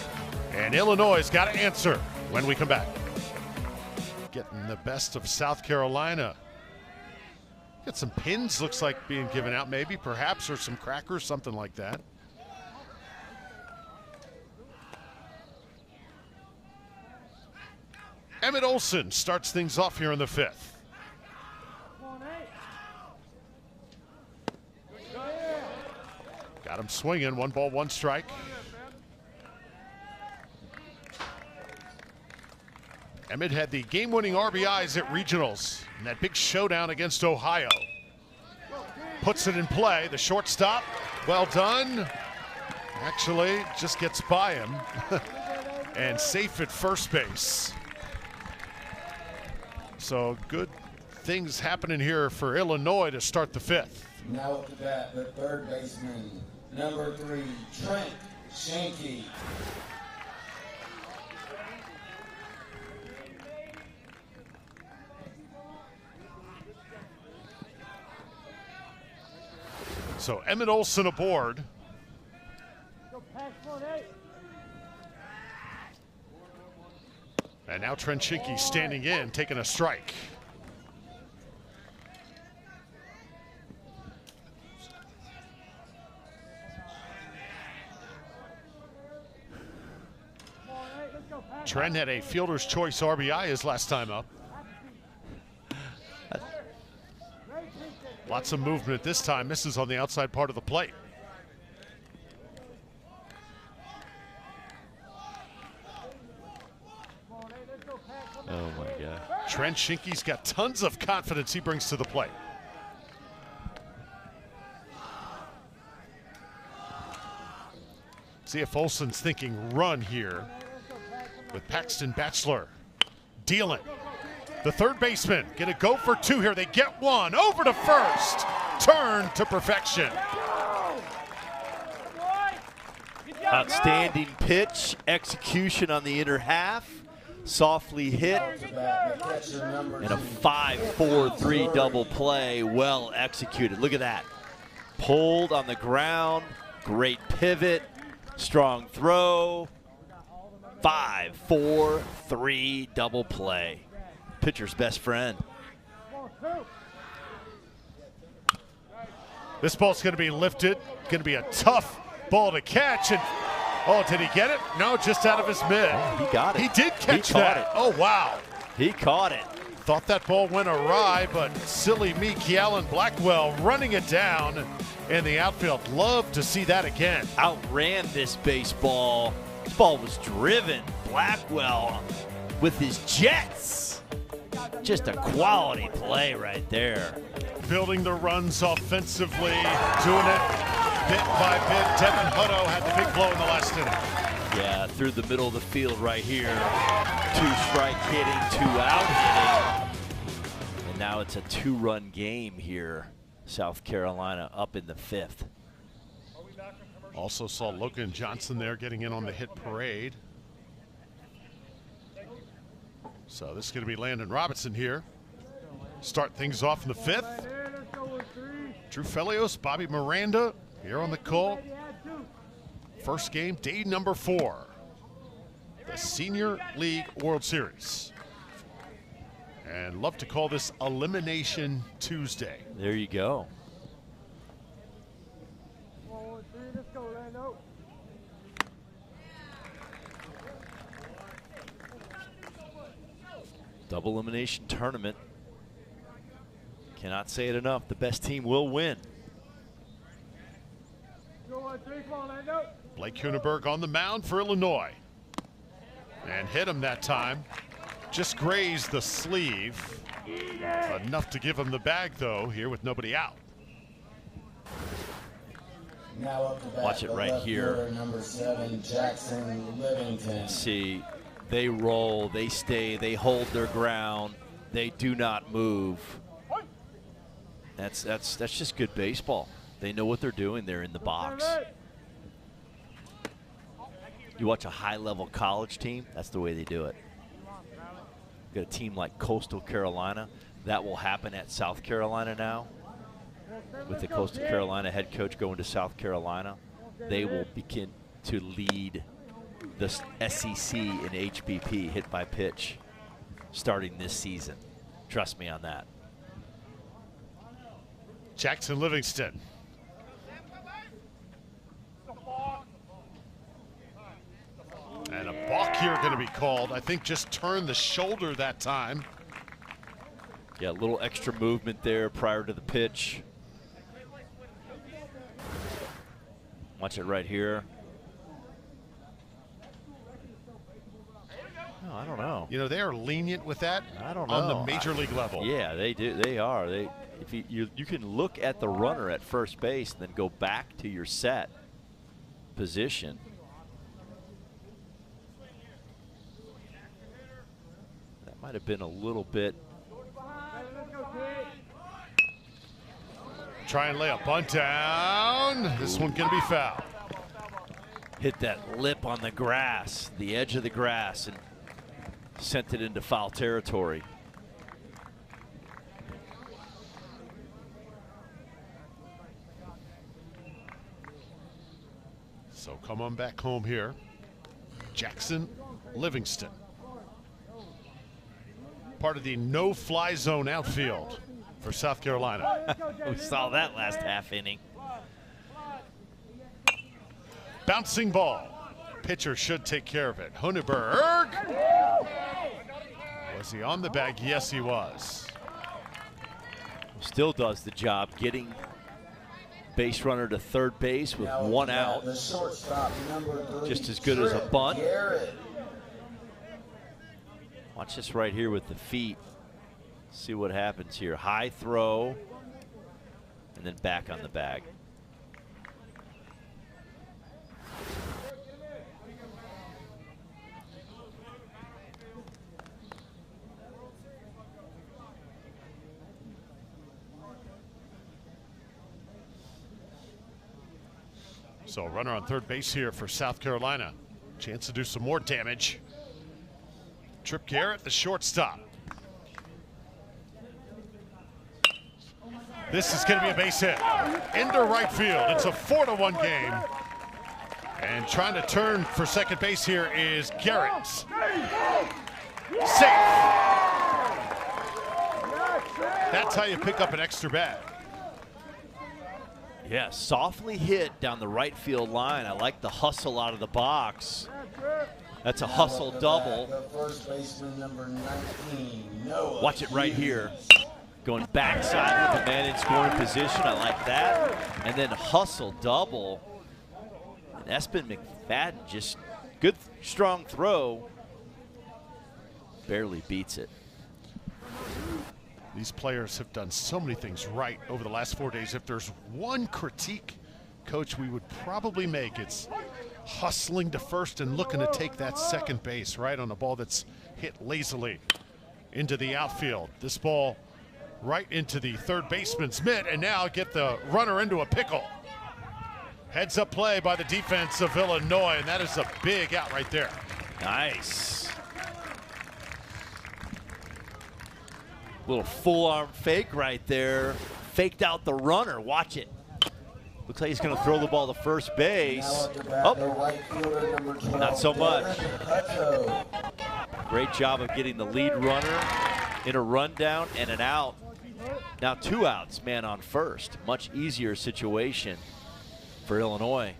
And Illinois has got to answer when we come back. Getting the best of South Carolina. Got some pins, looks like being given out maybe, perhaps, or some crackers, something like that. Emmett Olson starts things off here in the 5th. Got him swinging, 1 ball, 1 strike. Emmett had the game-winning RBIs at regionals in that big showdown against Ohio. Puts it in play, the shortstop, well done. Actually, just gets by him and safe at first base. So good things happening here for Illinois to start the 5th. Now with the bat, the 3rd baseman, number 3, Trent Shanky. So Emmett Olson aboard. Go past 1-8. And now Trent Shinky standing in, taking a strike. Trent had a fielder's choice RBI his last time up. Lots of movement this time. Misses on the outside part of the plate. Oh my God. Trent Shinky's got tons of confidence he brings to the plate. See if Olson's thinking run here with Paxton Batchelor dealing. The third baseman gonna go for two here. They get one over to first. Turn to perfection. Outstanding pitch, execution on the inner half, softly hit, and a 5-4-3 double play, well executed. Look at that. Pulled on the ground, great pivot, strong throw, 5-4-3 double play. Pitcher's best friend. This ball's gonna be lifted, gonna be a tough ball to catch, and oh, did he get it? No, just out of his mid. Oh, he got it. He did catch He caught that. it. Oh, wow. He caught it. Thought that ball went awry, but silly me, Kealan Blackwell running it down in the outfield. Love to see that again. Outran this baseball. This ball was driven. Blackwell with his jets. Just a quality play right there. Building the runs offensively, doing it bit by bit. Devin Hutto had the big blow in the last inning. Yeah, through the middle of the field right here. 2-strike hitting, 2-out hitting. And now it's a 2-run game here. South Carolina up in the 5th. Also saw Logan Johnson there getting in on the hit parade. So this is going to be Landon Robinson here. Start things off in the 5th. Drew Felios, Bobby Miranda here on the call. First game, day number 4. The Senior League World Series. And love to call this Elimination Tuesday. There you go. Double elimination tournament. Cannot say it enough. The best team will win. Blake Kuenenberg on the mound for Illinois. And hit him that time. Just grazed the sleeve. Enough to give him the bag, though, here with nobody out. Now up to bat, Watch it the right left here. fielder, number 7, Jackson Livingston. See, they roll, they stay, they hold their ground, they do not move. That's just good baseball. They know what they're doing there in the box. You watch a high-level college team, that's the way they do it. Got a team like Coastal Carolina. That will happen at South Carolina now. With the Coastal Carolina head coach going to South Carolina, they will begin to lead the SEC in HBP, hit by pitch, starting this season. Trust me on that. Jackson Livingston. And a balk here going to be called. I think just turned the shoulder that time. Yeah, a little extra movement there prior to the pitch. Watch it right here. Oh, I don't know. You know, they are lenient with that. I don't know. On the major league level. Yeah, they do. They are. If you can look at the runner at first base and then go back to your set position. That might have been a little bit. Try and lay a bunt down. This one going to be foul. Hit that lip on the grass, the edge of the grass, and sent it into foul territory. So come on back home here. Jackson Livingston. Part of the no-fly zone outfield for South Carolina. We saw that last half inning. Bouncing ball. Pitcher should take care of it. Huneberg. Was he on the bag? Yes, he was. Still does the job getting base runner to third base with Now one up to bat, out. the shortstop, number 3, Just as good as a Trip bunt. Garrett. Watch this right here with the feet. See what happens here. High throw, and then back on the bag. So runner on third base here for South Carolina. Chance to do some more damage. Trip Garrett, the shortstop. This is going to be a base hit into right field. It's a 4-1 game. And trying to turn for second base here is Garrett. Safe. That's how you pick up an extra bag. Yeah, softly hit down the right field line. I like the hustle out of the box. That's a hustle double. First baseman number 19, Noah Watch it right here. Going backside with the man in scoring position. I like that. And then hustle double. And Espen McFadden, just good, strong throw. Barely beats it. These players have done so many things right over the last 4 days. If there's one critique, Coach, we would probably make, it's hustling to first and looking to take that second base, right, on a ball that's hit lazily into the outfield. This ball right into the third baseman's mitt, and now get the runner into a pickle. Heads up play by the defense of Illinois, and that is a big out right there. Nice. Little full arm fake right there. Faked out the runner. Watch it. Looks like he's going to throw the ball to first base. Oh, not so much. Great job of getting the lead runner in a rundown and an out. Now 2 outs, man on first. Much easier situation for Illinois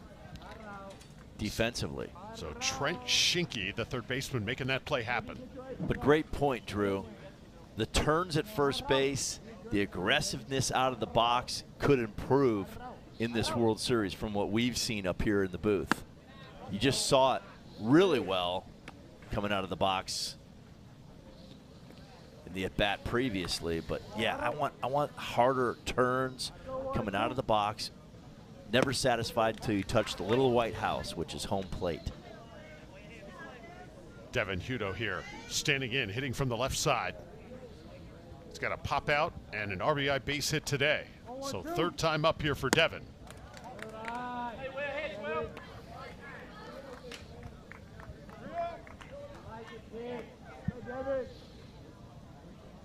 defensively. So Trent Schinke, the third baseman, making that play happen. But great point, Drew. The turns at first base, the aggressiveness out of the box could improve in this World Series from what we've seen up here in the booth. You just saw it really well coming out of the box in the at-bat previously. But yeah, I want harder turns coming out of the box. Never satisfied until you touch the little white house, which is home plate. Devin Hutto here, standing in, hitting from the left side. He's got a pop out and an RBI base hit today. So third time up here for Devin.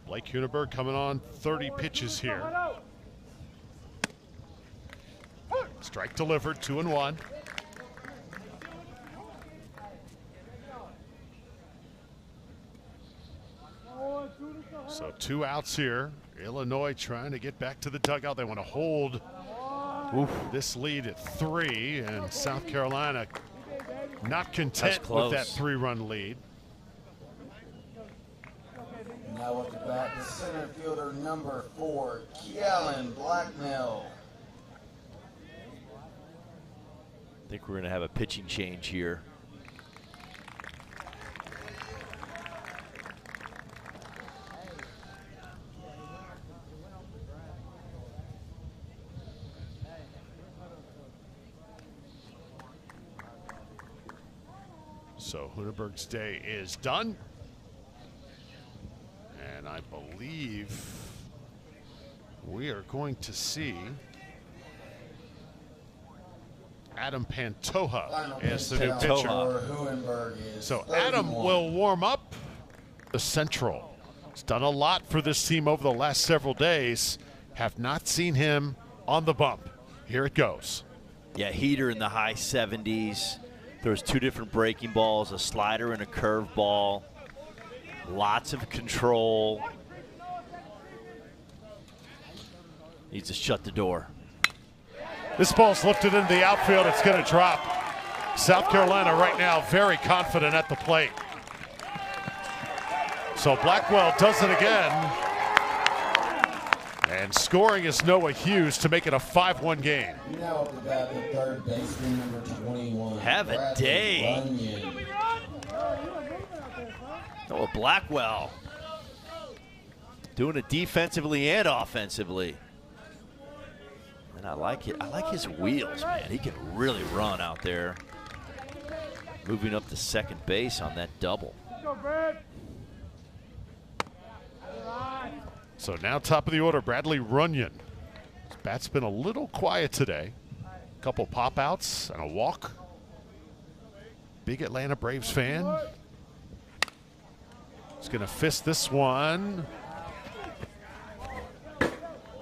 Blake Huneberg coming on 30 pitches here. Strike delivered, 2-1. So 2 outs here. Illinois trying to get back to the dugout. They want to hold this lead at 3, and South Carolina not content with that 3-run lead. Now at the bat, the center fielder number 4, Kealan Blacknell. I think we're going to have a pitching change here. So Huneberg's day is done. And I believe we are going to see Adam Pantoja as the new pitcher. So Adam will warm up the Central. He's done a lot for this team over the last several days. Have not seen him on the bump. Here it goes. Yeah, heater in the high 70s. There was 2 different breaking balls, a slider and a curve ball. Lots of control. Needs to shut the door. This ball's lifted into the outfield. It's going to drop. South Carolina right now very confident at the plate. So Blackwell does it again. And scoring is Noah Hughes to make it a 5-1 game. Now at the bat, the third baseman number 21. Have a Bradley day. Runyon. Noah Blackwell doing it defensively and offensively. And I like it. I like his wheels, man. He can really run out there. Moving up to second base on that double. So now top of the order, Bradley Runyon. His bat's been a little quiet today. couple pop outs and a walk. Big Atlanta Braves fan. He's going to fist this one.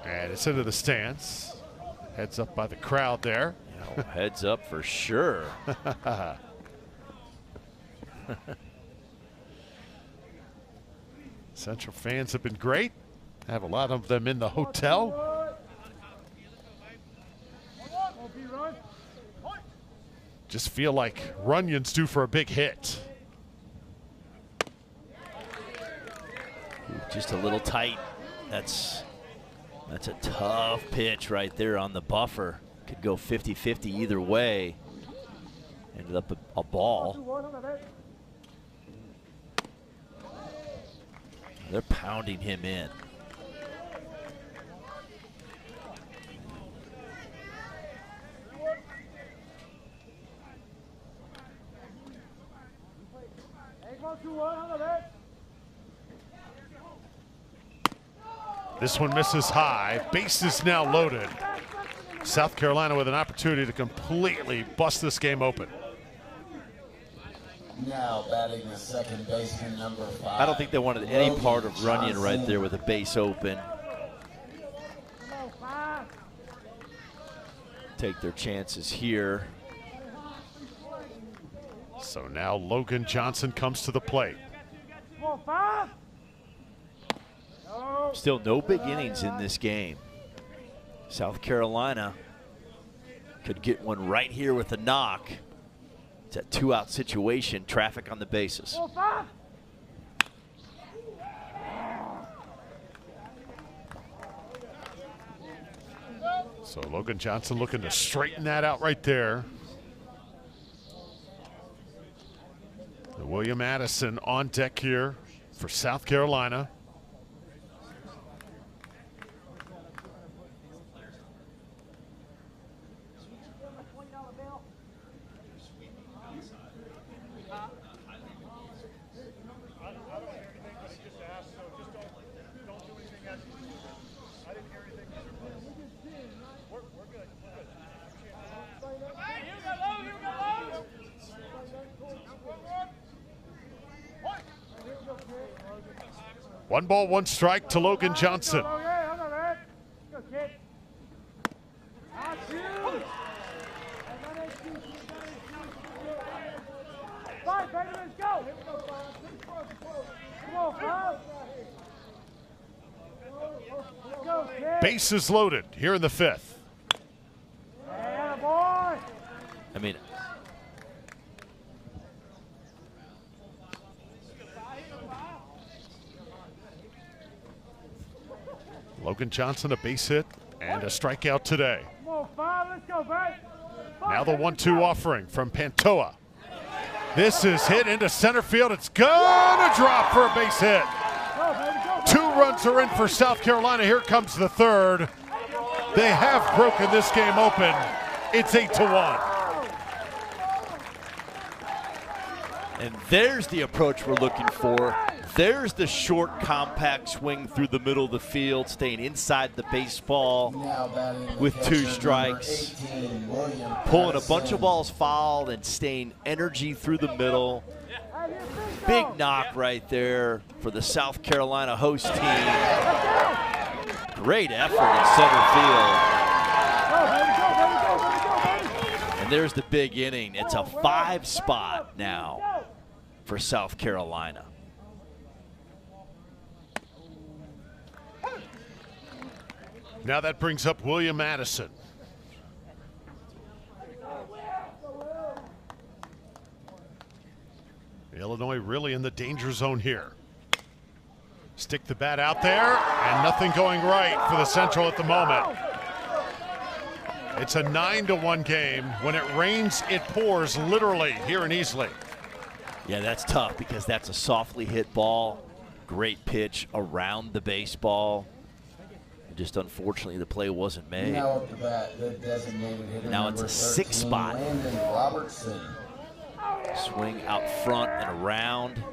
And it's into the stands. Heads up by the crowd there. Yeah, heads up for sure. Central fans have been great. Have a lot of them in the hotel. Just feel like Runyon's due for a big hit. Just a little tight. That's a tough pitch right there on the buffer. Could go 50-50 either way. Ended up a ball. They're pounding him in. This one misses high. Base is now loaded. South Carolina with an opportunity to completely bust this game open. Now batting the second baseman, number 5. I don't think they wanted any part of Runyon right there with a base open. Take their chances here. So now Logan Johnson comes to the plate. Still no big innings in this game. South Carolina could get one right here with a knock. It's a 2-out situation, traffic on the bases. So Logan Johnson looking to straighten that out right there. William Addison on deck here for South Carolina. One ball, one strike to Logan Johnson. Bases loaded here in the 5th. I mean, Logan Johnson, a base hit and a strikeout today. Now the 1-2 offering from Pantoja. This is hit into center field. It's gonna drop for a base hit. 2 runs are in for South Carolina. Here comes the 3rd. They have broken this game open. It's 8-1. and there's the approach we're looking for. There's the short, compact swing through the middle of the field, staying inside the baseball with 2 strikes. Pulling a bunch of balls foul and staying energy through the middle. Big knock right there for the South Carolina host team. Great effort in center field. And there's the big inning. It's a 5 spot now for South Carolina. Now that brings up William Addison. Illinois really in the danger zone here. Stick the bat out there, and nothing going right for the Central at the moment. It's a 9-1 game. When it rains, it pours, literally, here in Easley. Yeah, that's tough because that's a softly hit ball. Great pitch around the baseball. Just unfortunately, the play wasn't made. Now at the bat, the designated hitter. Now it's a 6 spot. Landon Robertson. Swing out front and around.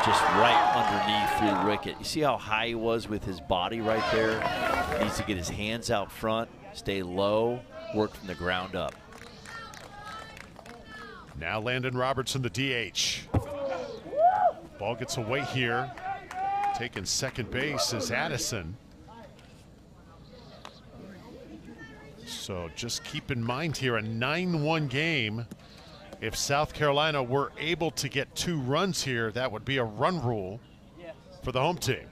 Just right underneath through the wicket. You see how high he was with his body right there? Needs to get his hands out front, stay low, work from the ground up. Now Landon Robertson, the DH. Ball gets away here. Taking second base is Addison. So just keep in mind here, a 9-1 game. If South Carolina were able to get 2 runs here, that would be a run rule for the home team.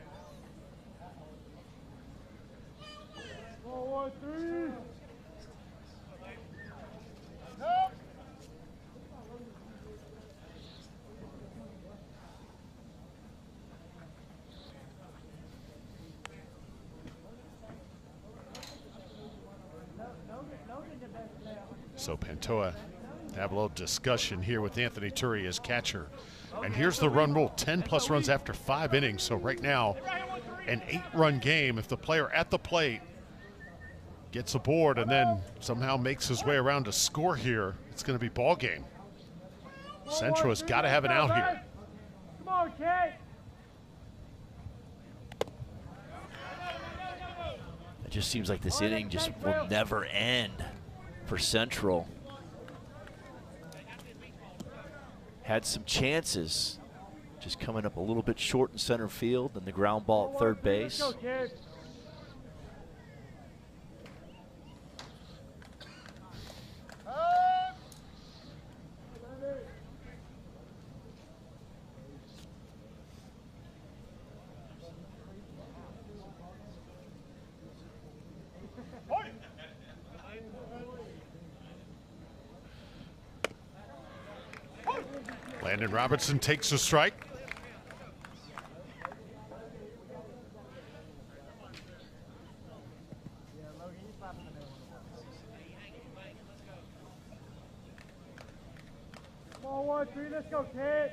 So Pantoja have a little discussion here with Anthony Turri as catcher. And here's the run rule, 10+ runs after 5 innings. So right now, an 8-run game. If the player at the plate gets aboard and then somehow makes his way around to score here, it's going to be ball game. Central has got to have an out here. Come on, kid. It just seems like this inning just will never end for Central. Had some chances, just coming up a little bit short in center field, and the ground ball at third base. Let's go, kid. Landon Robertson takes a strike. Come on, 1-3, let's go, kid.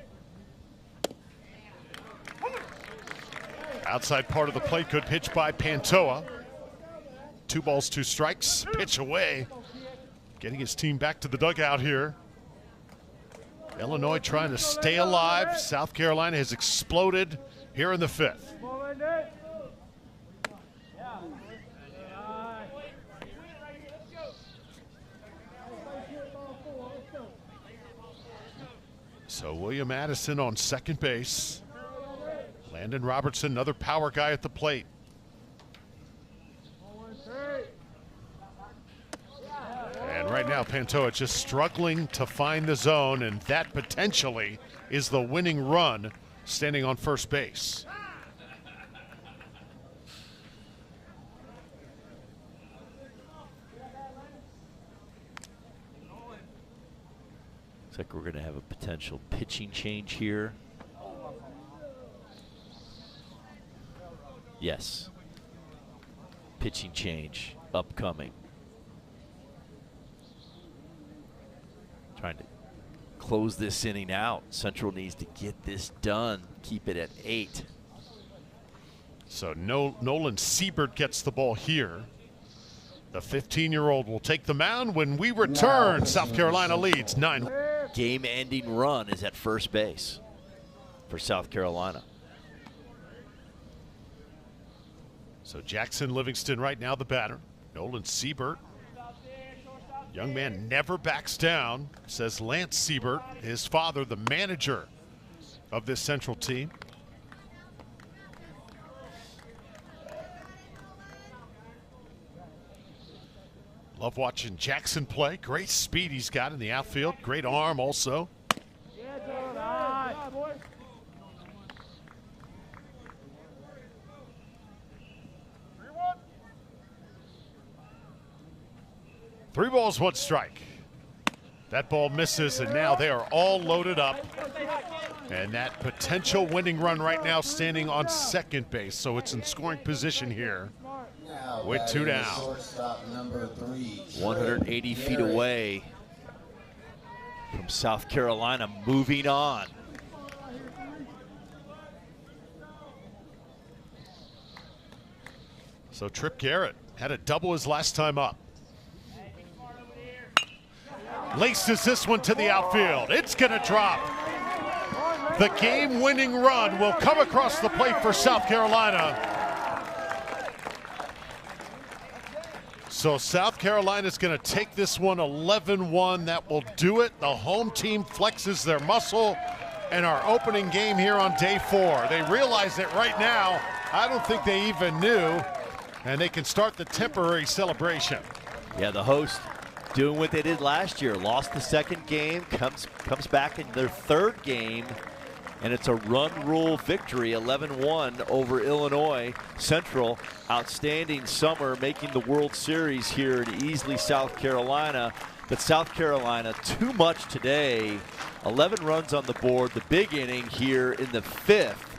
Outside part of the plate, good pitch by Pantoja. 2 balls, 2 strikes, pitch away. Getting his team back to the dugout here. Illinois trying to stay alive. South Carolina has exploded here in the 5th. Come on, Landon. So William Addison on second base. Landon Robertson, another power guy at the plate. And right now, Pantoja just struggling to find the zone, and that potentially is the winning run standing on first base. Looks like we're going to have a potential pitching change here. Yes. Pitching change upcoming. Trying to close this inning out. Central needs to get this done, keep it at 8. So Nolan Siebert gets the ball here. The 15-year-old will take the mound. When we return, South Carolina leads 9. Game-ending run is at first base for South Carolina. So Jackson Livingston right now the batter. Nolan Siebert. Young man never backs down, says Lance Siebert, his father, the manager of this Central team. Love watching Jackson play. Great speed he's got in the outfield. Great arm also. Three balls, 1 strike. That ball misses, and now they are all loaded up. And that potential winning run right now standing on second base, so it's in scoring position here with 2 down. Shortstop number 3. 180 feet away from South Carolina, moving on. So Trip Garrett had a double his last time up. Laces this one to the outfield. It's going to drop. The game-winning run will come across the plate for South Carolina. So South Carolina's going to take this one 11-1. That will do it. The home team flexes their muscle. And our opening game here on day 4. They realize that right now, I don't think they even knew, and they can start the temporary celebration. Yeah, the host doing what they did last year. Lost the second game, comes back in their third game, and it's a run rule victory, 11-1 over Illinois Central. Outstanding summer, making the World Series here in Easley, South Carolina. But South Carolina, too much today. 11 runs on the board, the big inning here in the 5th.